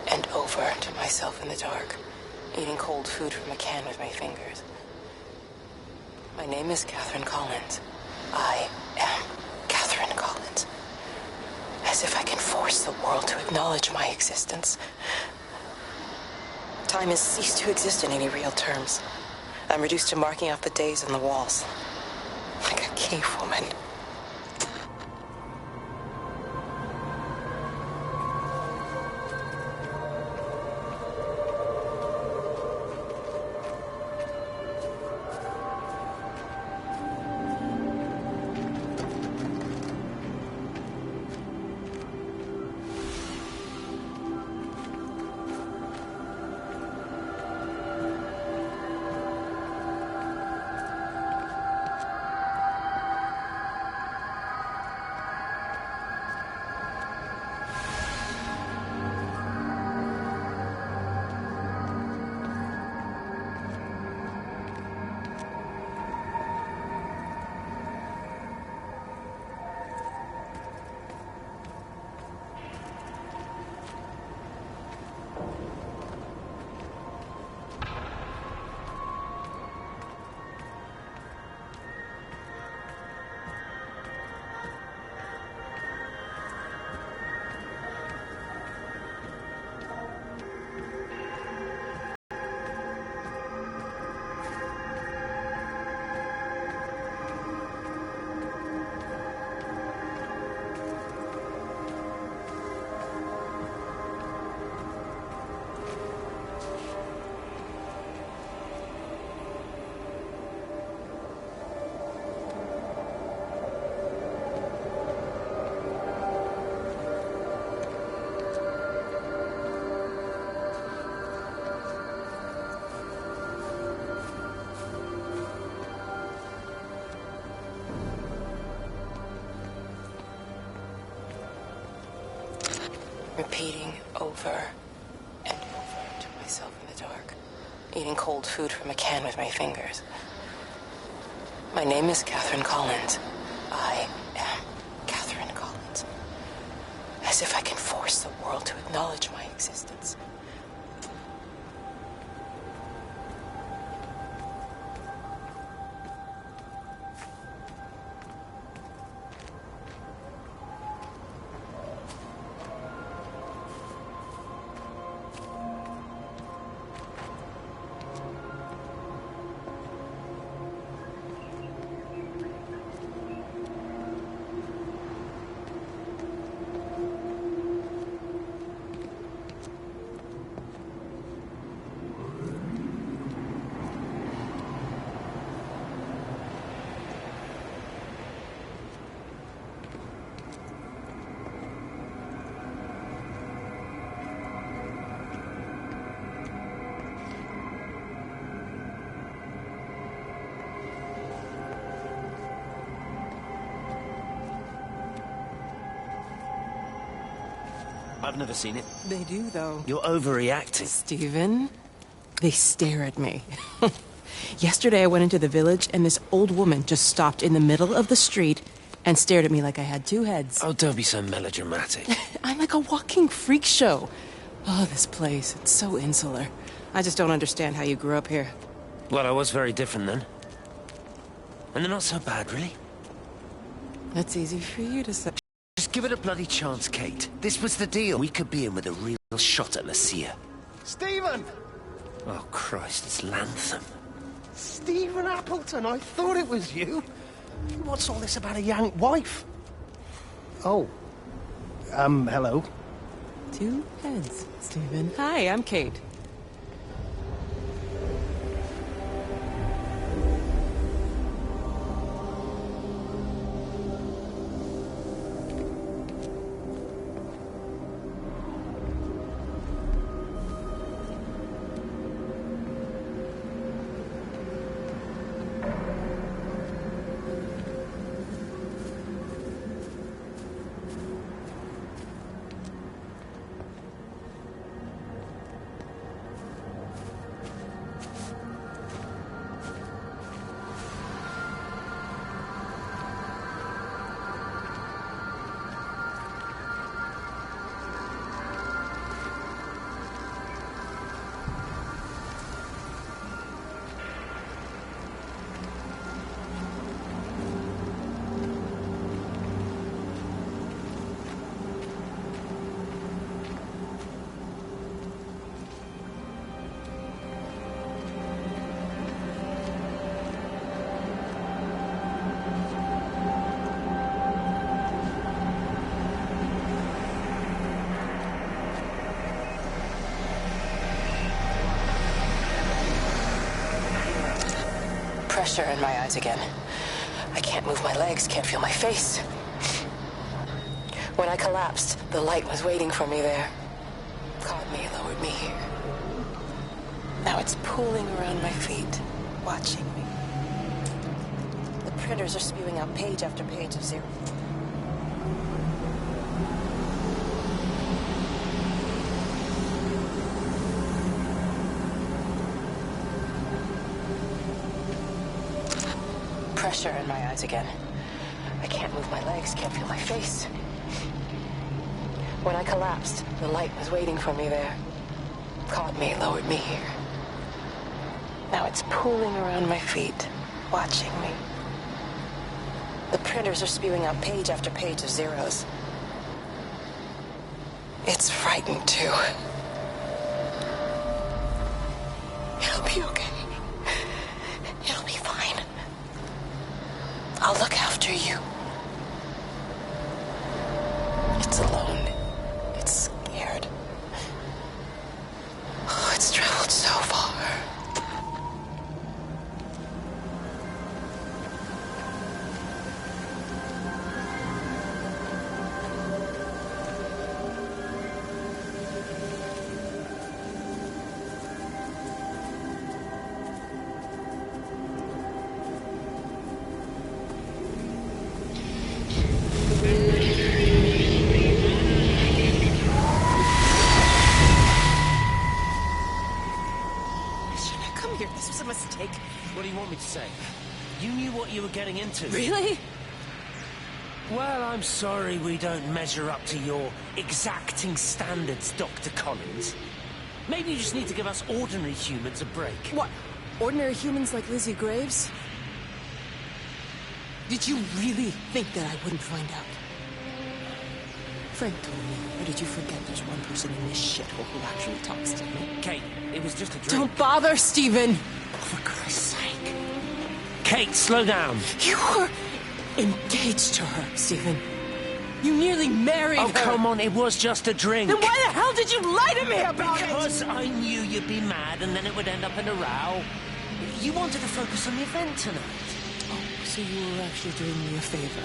and over to myself in the dark. Eating cold food from a can with my fingers. My name is Catherine Collins. I am Catherine Collins. As if I can force the world to acknowledge my existence. Time has ceased to exist in any real terms. I'm reduced to marking off the days on the walls. Like a cave woman. Repeating over and over to myself in the dark. Eating cold food from a can with my fingers. My name is Catherine Collins. I am Catherine Collins. As if I can force the world to acknowledge my existence. I've never seen it. They do, though. You're overreacting. Stephen, they stare at me. Yesterday I went into the village and this old woman just stopped in the middle of the street and stared at me like I had two heads. Oh, don't be so melodramatic. I'm like a walking freak show. Oh, this place, it's so insular. I just don't understand how you grew up here. Well, I was very different then. And they're not so bad, really. That's easy for you to say. Just give it a bloody chance, Kate. This was the deal. We could be in with a real shot at Lucia. Stephen! Oh, Christ, it's Lantham. Stephen Appleton, I thought it was you. What's all this about a young wife? Oh. Hello. Two heads, Stephen. Hi, I'm Kate. Pressure in my eyes again. I can't move my legs, can't feel my face. When I collapsed, the light was waiting for me there. Caught me, lowered me here. Now it's pooling around my feet, watching me. The printers are spewing out page after page of zero. Pressure in my eyes again. I can't move my legs, can't feel my face. When I collapsed, the light was waiting for me there. Caught me, lowered me here. Now it's pooling around my feet, watching me. The printers are spewing out page after page of zeros. It's frightened too. It'll be okay. It'll be fine. I'll look after you. It's alone. It's scared. Oh, it's traveled so far. What do you want me to say? You knew what you were getting into. Really? Well, I'm sorry we don't measure up to your exacting standards, Dr. Collins. Maybe you just need to give us ordinary humans a break. What? Ordinary humans like Lizzie Graves? Did you really think that I wouldn't find out? Frank told me, or did you forget there's one person in this shithole who actually talks to me? Kate, it was just a drink. Don't bother, Stephen! For Christ's sake. Kate, slow down. You were engaged to her, Stephen. You nearly married her. Oh, come on, it was just a drink. Then why the hell did you lie to me about it? Because I knew you'd be mad and then it would end up in a row. You wanted to focus on the event tonight. Oh, so you were actually doing me a favor.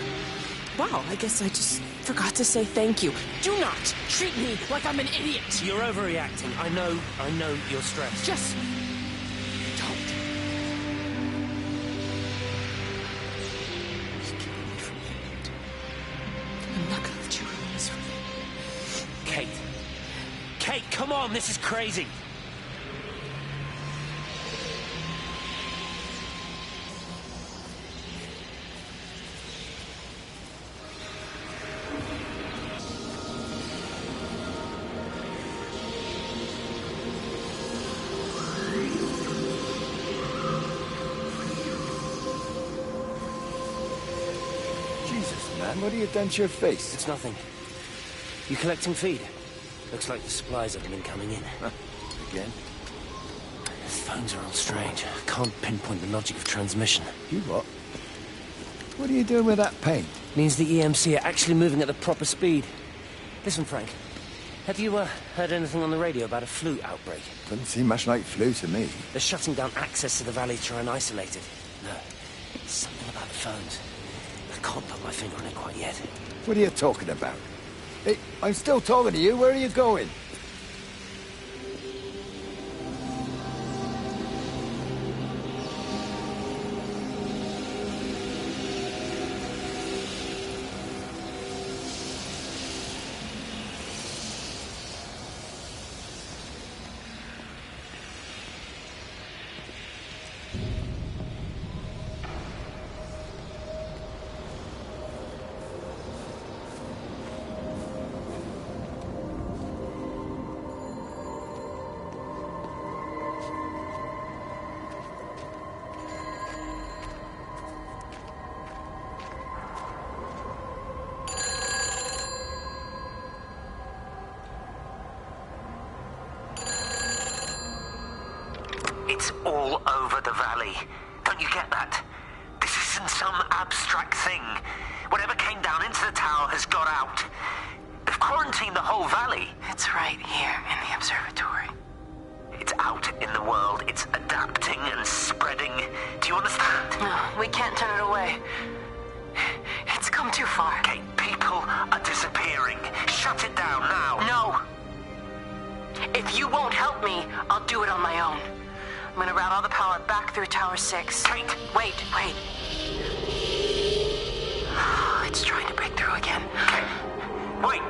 Wow, I guess I just forgot to say thank you. Do not treat me like I'm an idiot. You're overreacting. I know you're stressed. Just don't. Just keep away from me. I'm not gonna let you ruin this for me. Kate. Kate, come on, this is crazy. What have you done to your face? It's nothing. You collecting feed? Looks like the supplies haven't been coming in. Again? The phones are all strange. Can't pinpoint the logic of transmission. You what? What are you doing with that paint? Means the EMC are actually moving at the proper speed. Listen, Frank. Have you heard anything on the radio about a flu outbreak? Doesn't seem much like flu to me. They're shutting down access to the valley to try and isolate it. No. Something about the phones. I can't put my finger on it quite yet. What are you talking about? Hey, I'm still talking to you. Where are you going? It's all over the valley. Don't you get that? This isn't some abstract thing. Whatever came down into the tower has got out. They've quarantined the whole valley. It's right here in the observatory. It's out in the world. It's adapting and spreading. Do you understand? No, we can't turn it away. It's come too far. Kate, people are disappearing. Shut it down now. No. If you won't help me, I'll do it on my own. I'm gonna route all the power back through Tower 6. Kate! Wait. It's trying to break through again. Kate, wait!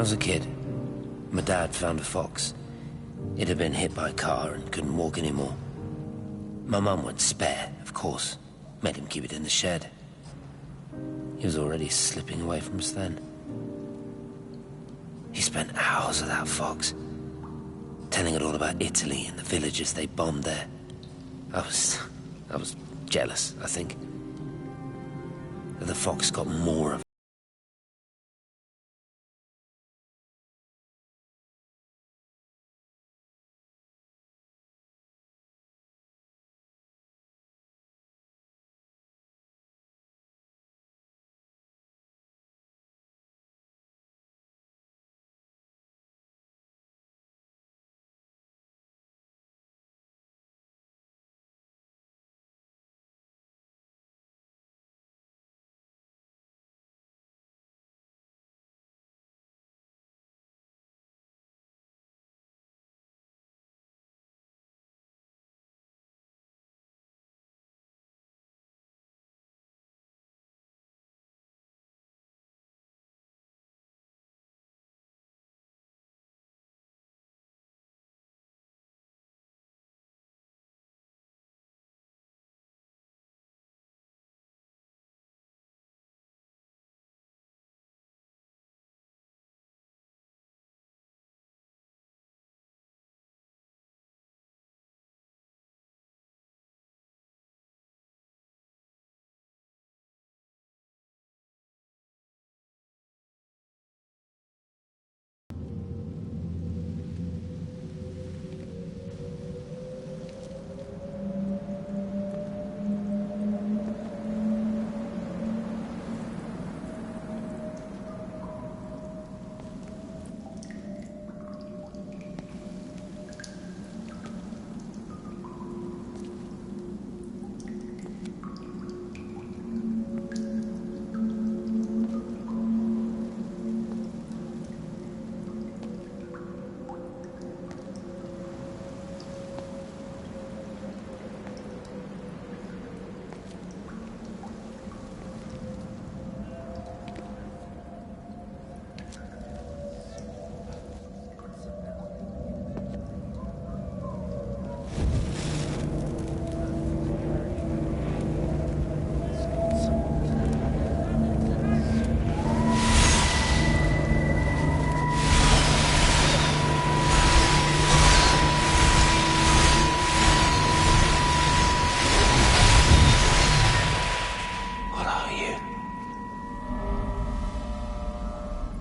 was a kid, my dad found a fox. It had been hit by a car and couldn't walk anymore. My mum went spare, of course. Made him keep it in the shed. He was already slipping away from us then. He spent hours with that fox, telling it all about Italy and the villages they bombed there. I was jealous, I think. That the fox got more of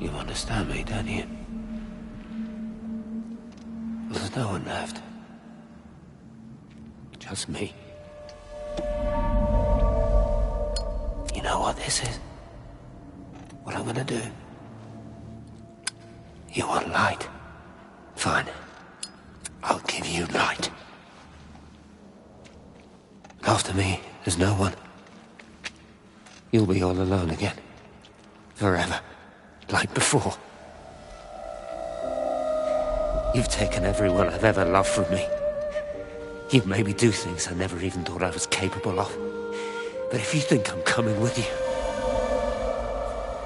You understand me, don't you? There's no one left. Just me. You know what this is? What I'm gonna do? You want light? Fine. I'll give you light. After me, there's no one. You'll be all alone again. Forever. Like before. You've taken everyone I've ever loved from me. You've made me do things I never even thought I was capable of. But if you think I'm coming with you...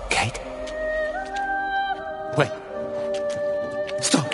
Kate? Wait. Stop.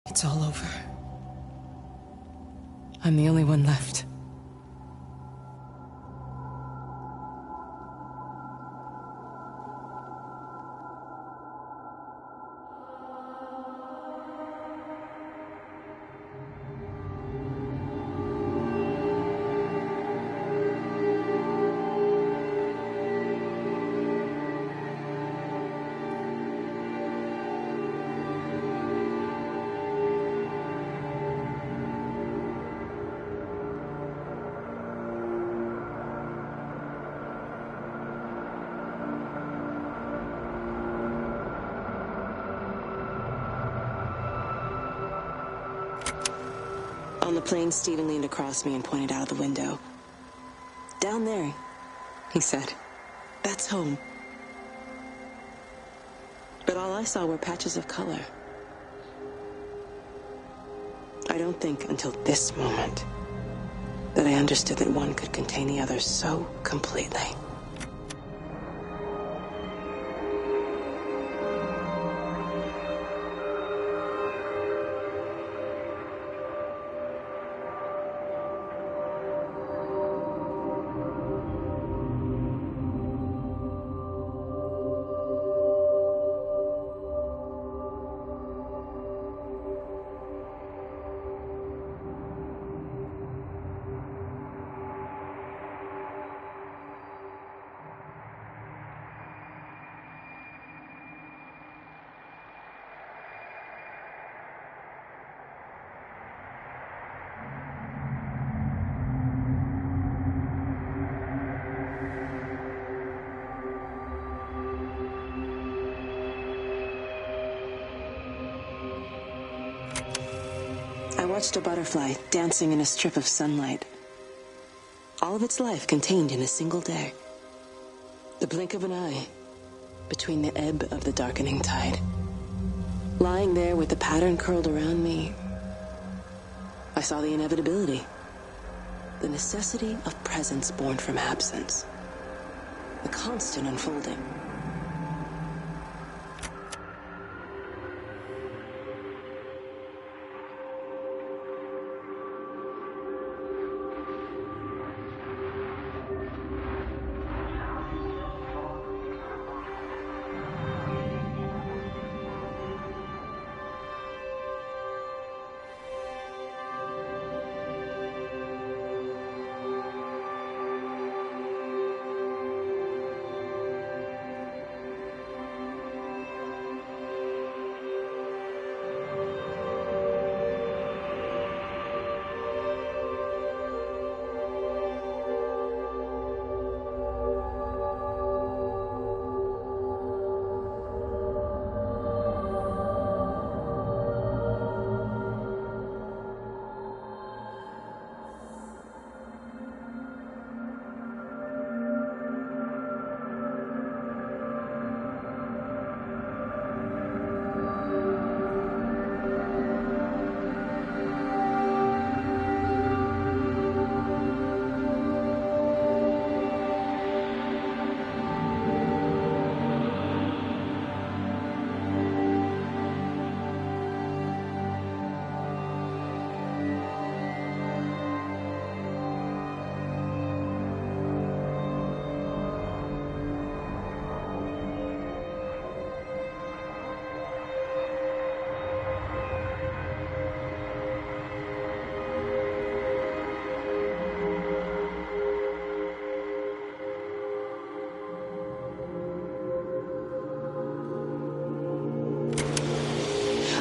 It's all over. I'm the only one left. On the plane, Stephen leaned across me and pointed out of the window. "Down there," he said. "That's home." But all I saw were patches of color. I don't think until this moment that I understood that one could contain the other so completely. I watched a butterfly dancing in a strip of sunlight. All of its life contained in a single day. The blink of an eye between the ebb of the darkening tide. Lying there with the pattern curled around me, I saw the inevitability. The necessity of presence born from absence. The constant unfolding.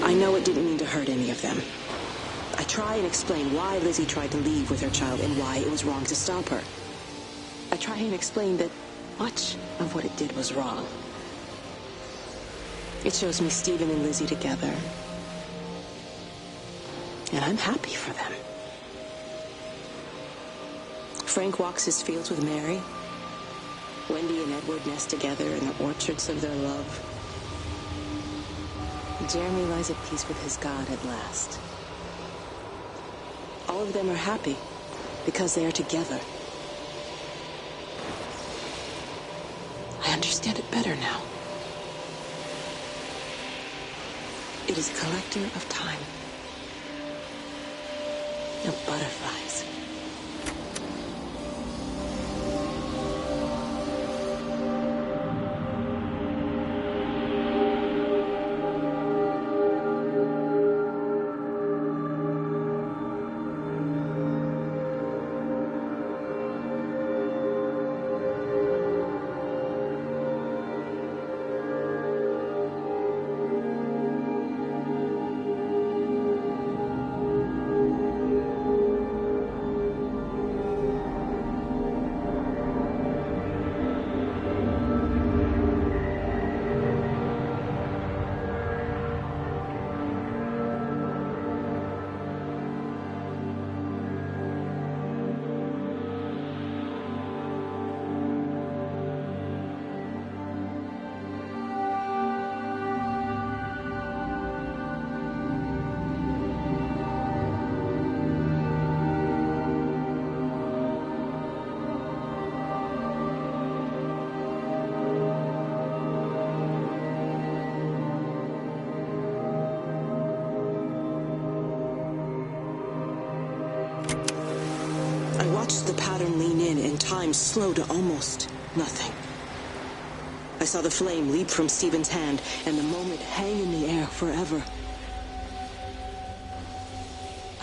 I know it didn't mean to hurt any of them. I try and explain why Lizzie tried to leave with her child and why it was wrong to stop her. I try and explain that much of what it did was wrong. It shows me Stephen and Lizzie together. And I'm happy for them. Frank walks his fields with Mary. Wendy and Edward nest together in the orchards of their love. Jeremy lies at peace with his God at last. All of them are happy because they are together. I understand it better now. It is a collector of time. No butterflies. I watched the pattern lean in and time slow to almost nothing. I saw the flame leap from Stephen's hand and the moment hang in the air forever.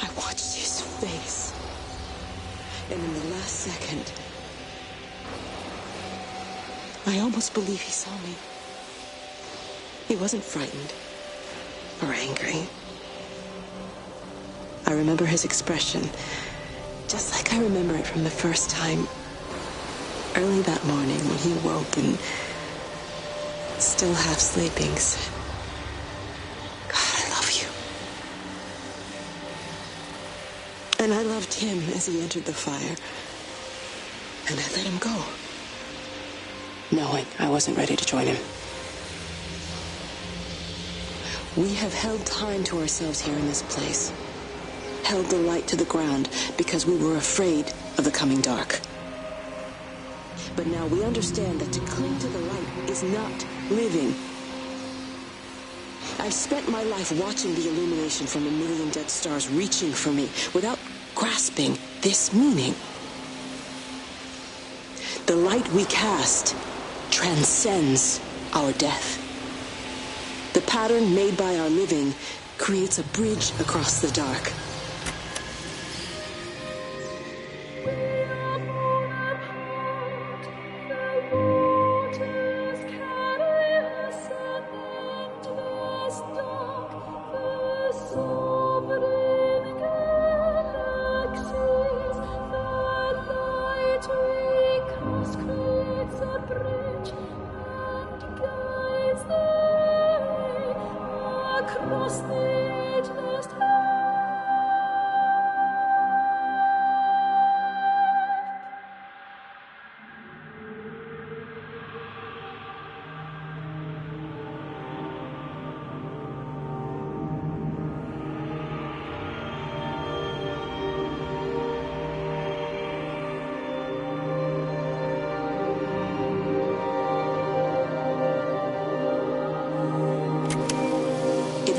I watched his face, and in the last second, I almost believe he saw me. He wasn't frightened or angry. I remember his expression, just like I remember it from the first time, early that morning when he woke and, still half sleeping, said, "God, I love you." And I loved him as he entered the fire, and I let him go, knowing I wasn't ready to join him. We have held time to ourselves here in this place. Held the light to the ground because we were afraid of the coming dark. But now we understand that to cling to the light is not living. I've spent my life watching the illumination from a million dead stars reaching for me without grasping this meaning. The light we cast transcends our death. The pattern made by our living creates a bridge across the dark.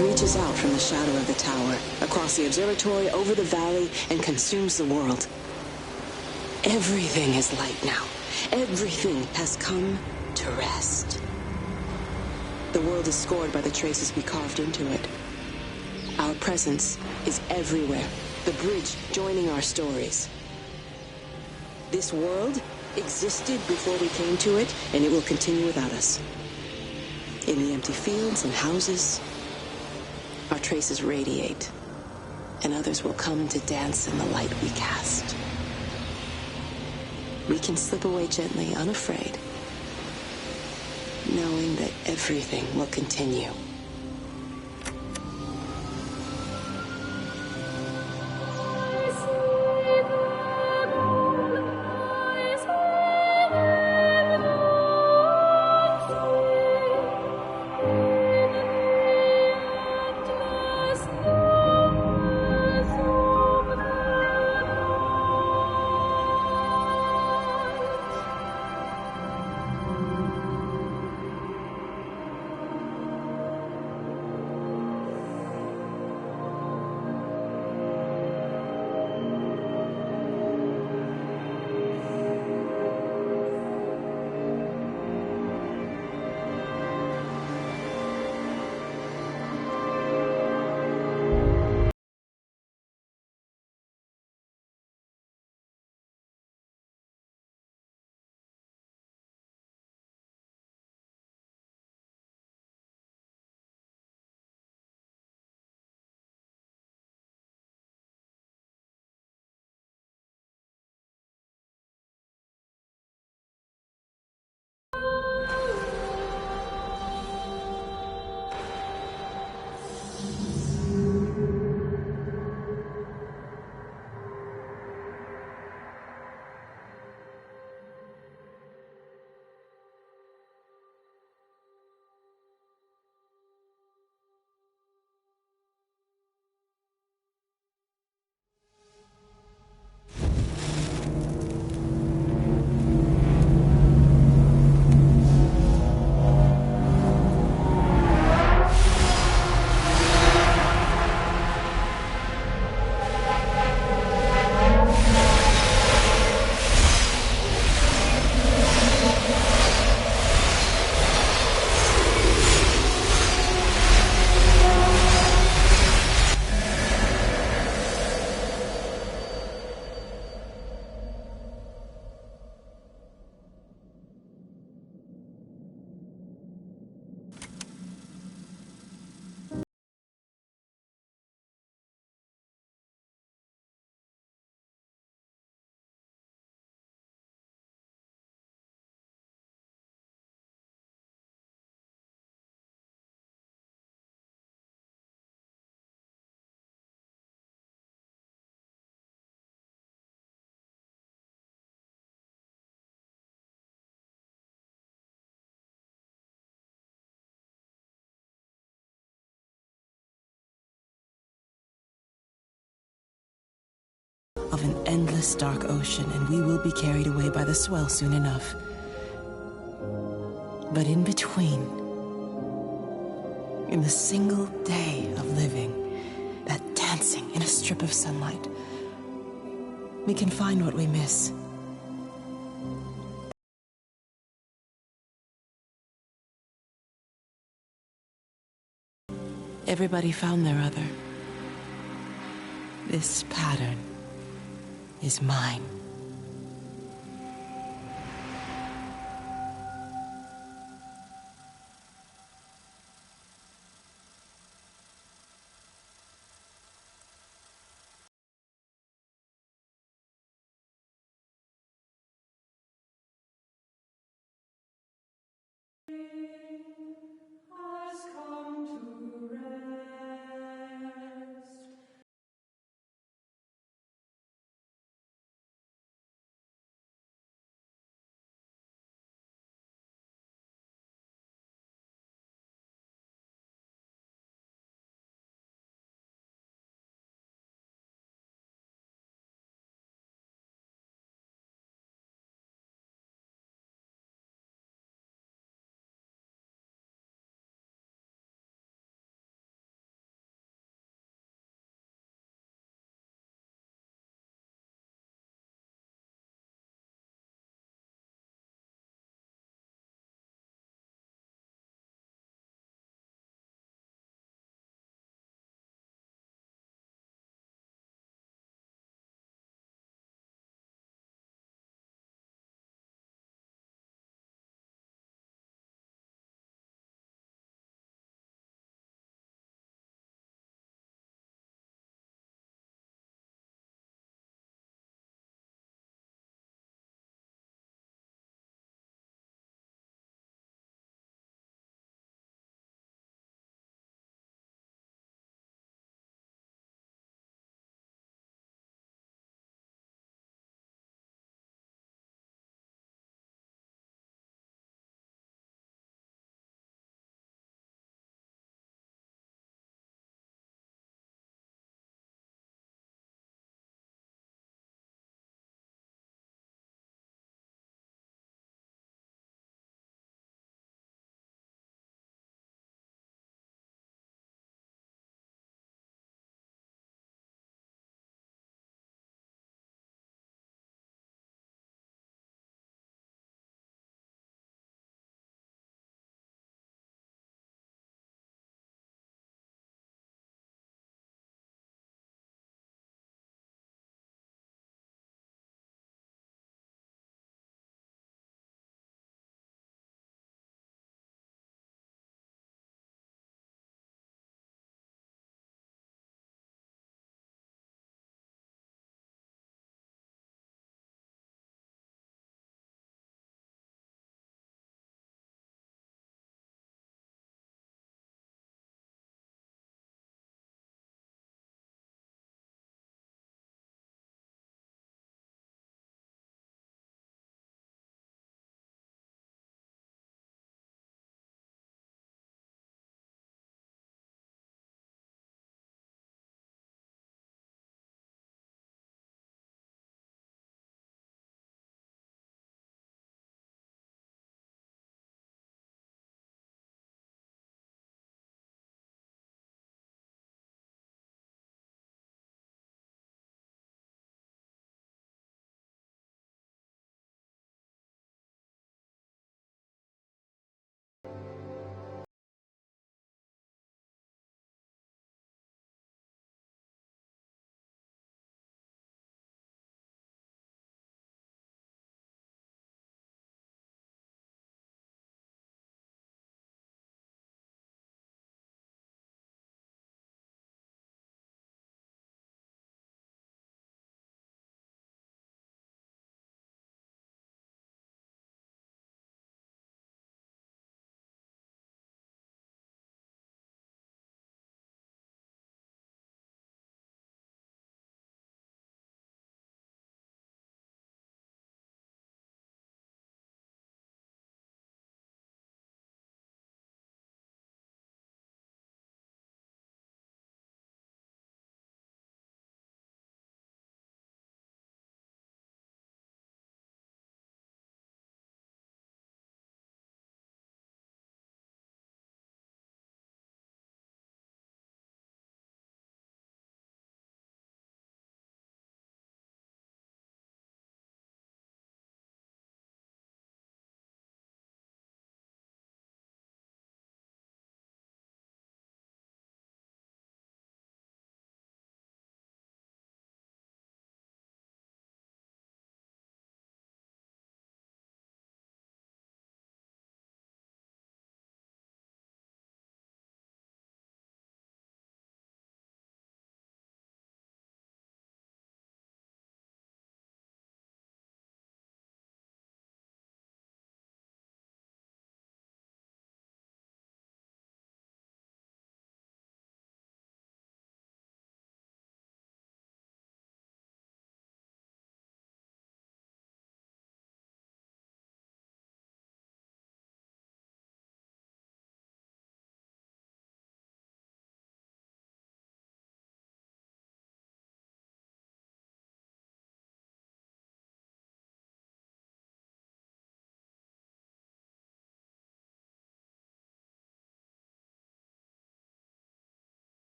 Reaches out from the shadow of the tower, across the observatory, over the valley, and consumes the world. Everything is light now. Everything has come to rest. The world is scored by the traces we carved into it. Our presence is everywhere, the bridge joining our stories. This world existed before we came to it, and it will continue without us. In the empty fields and houses, our traces radiate, and others will come to dance in the light we cast. We can slip away gently, unafraid, knowing that everything will continue. of an endless dark ocean, and we will be carried away by the swell soon enough. But in between, in the single day of living, that dancing in a strip of sunlight, we can find what we miss. Everybody found their other. This pattern is mine.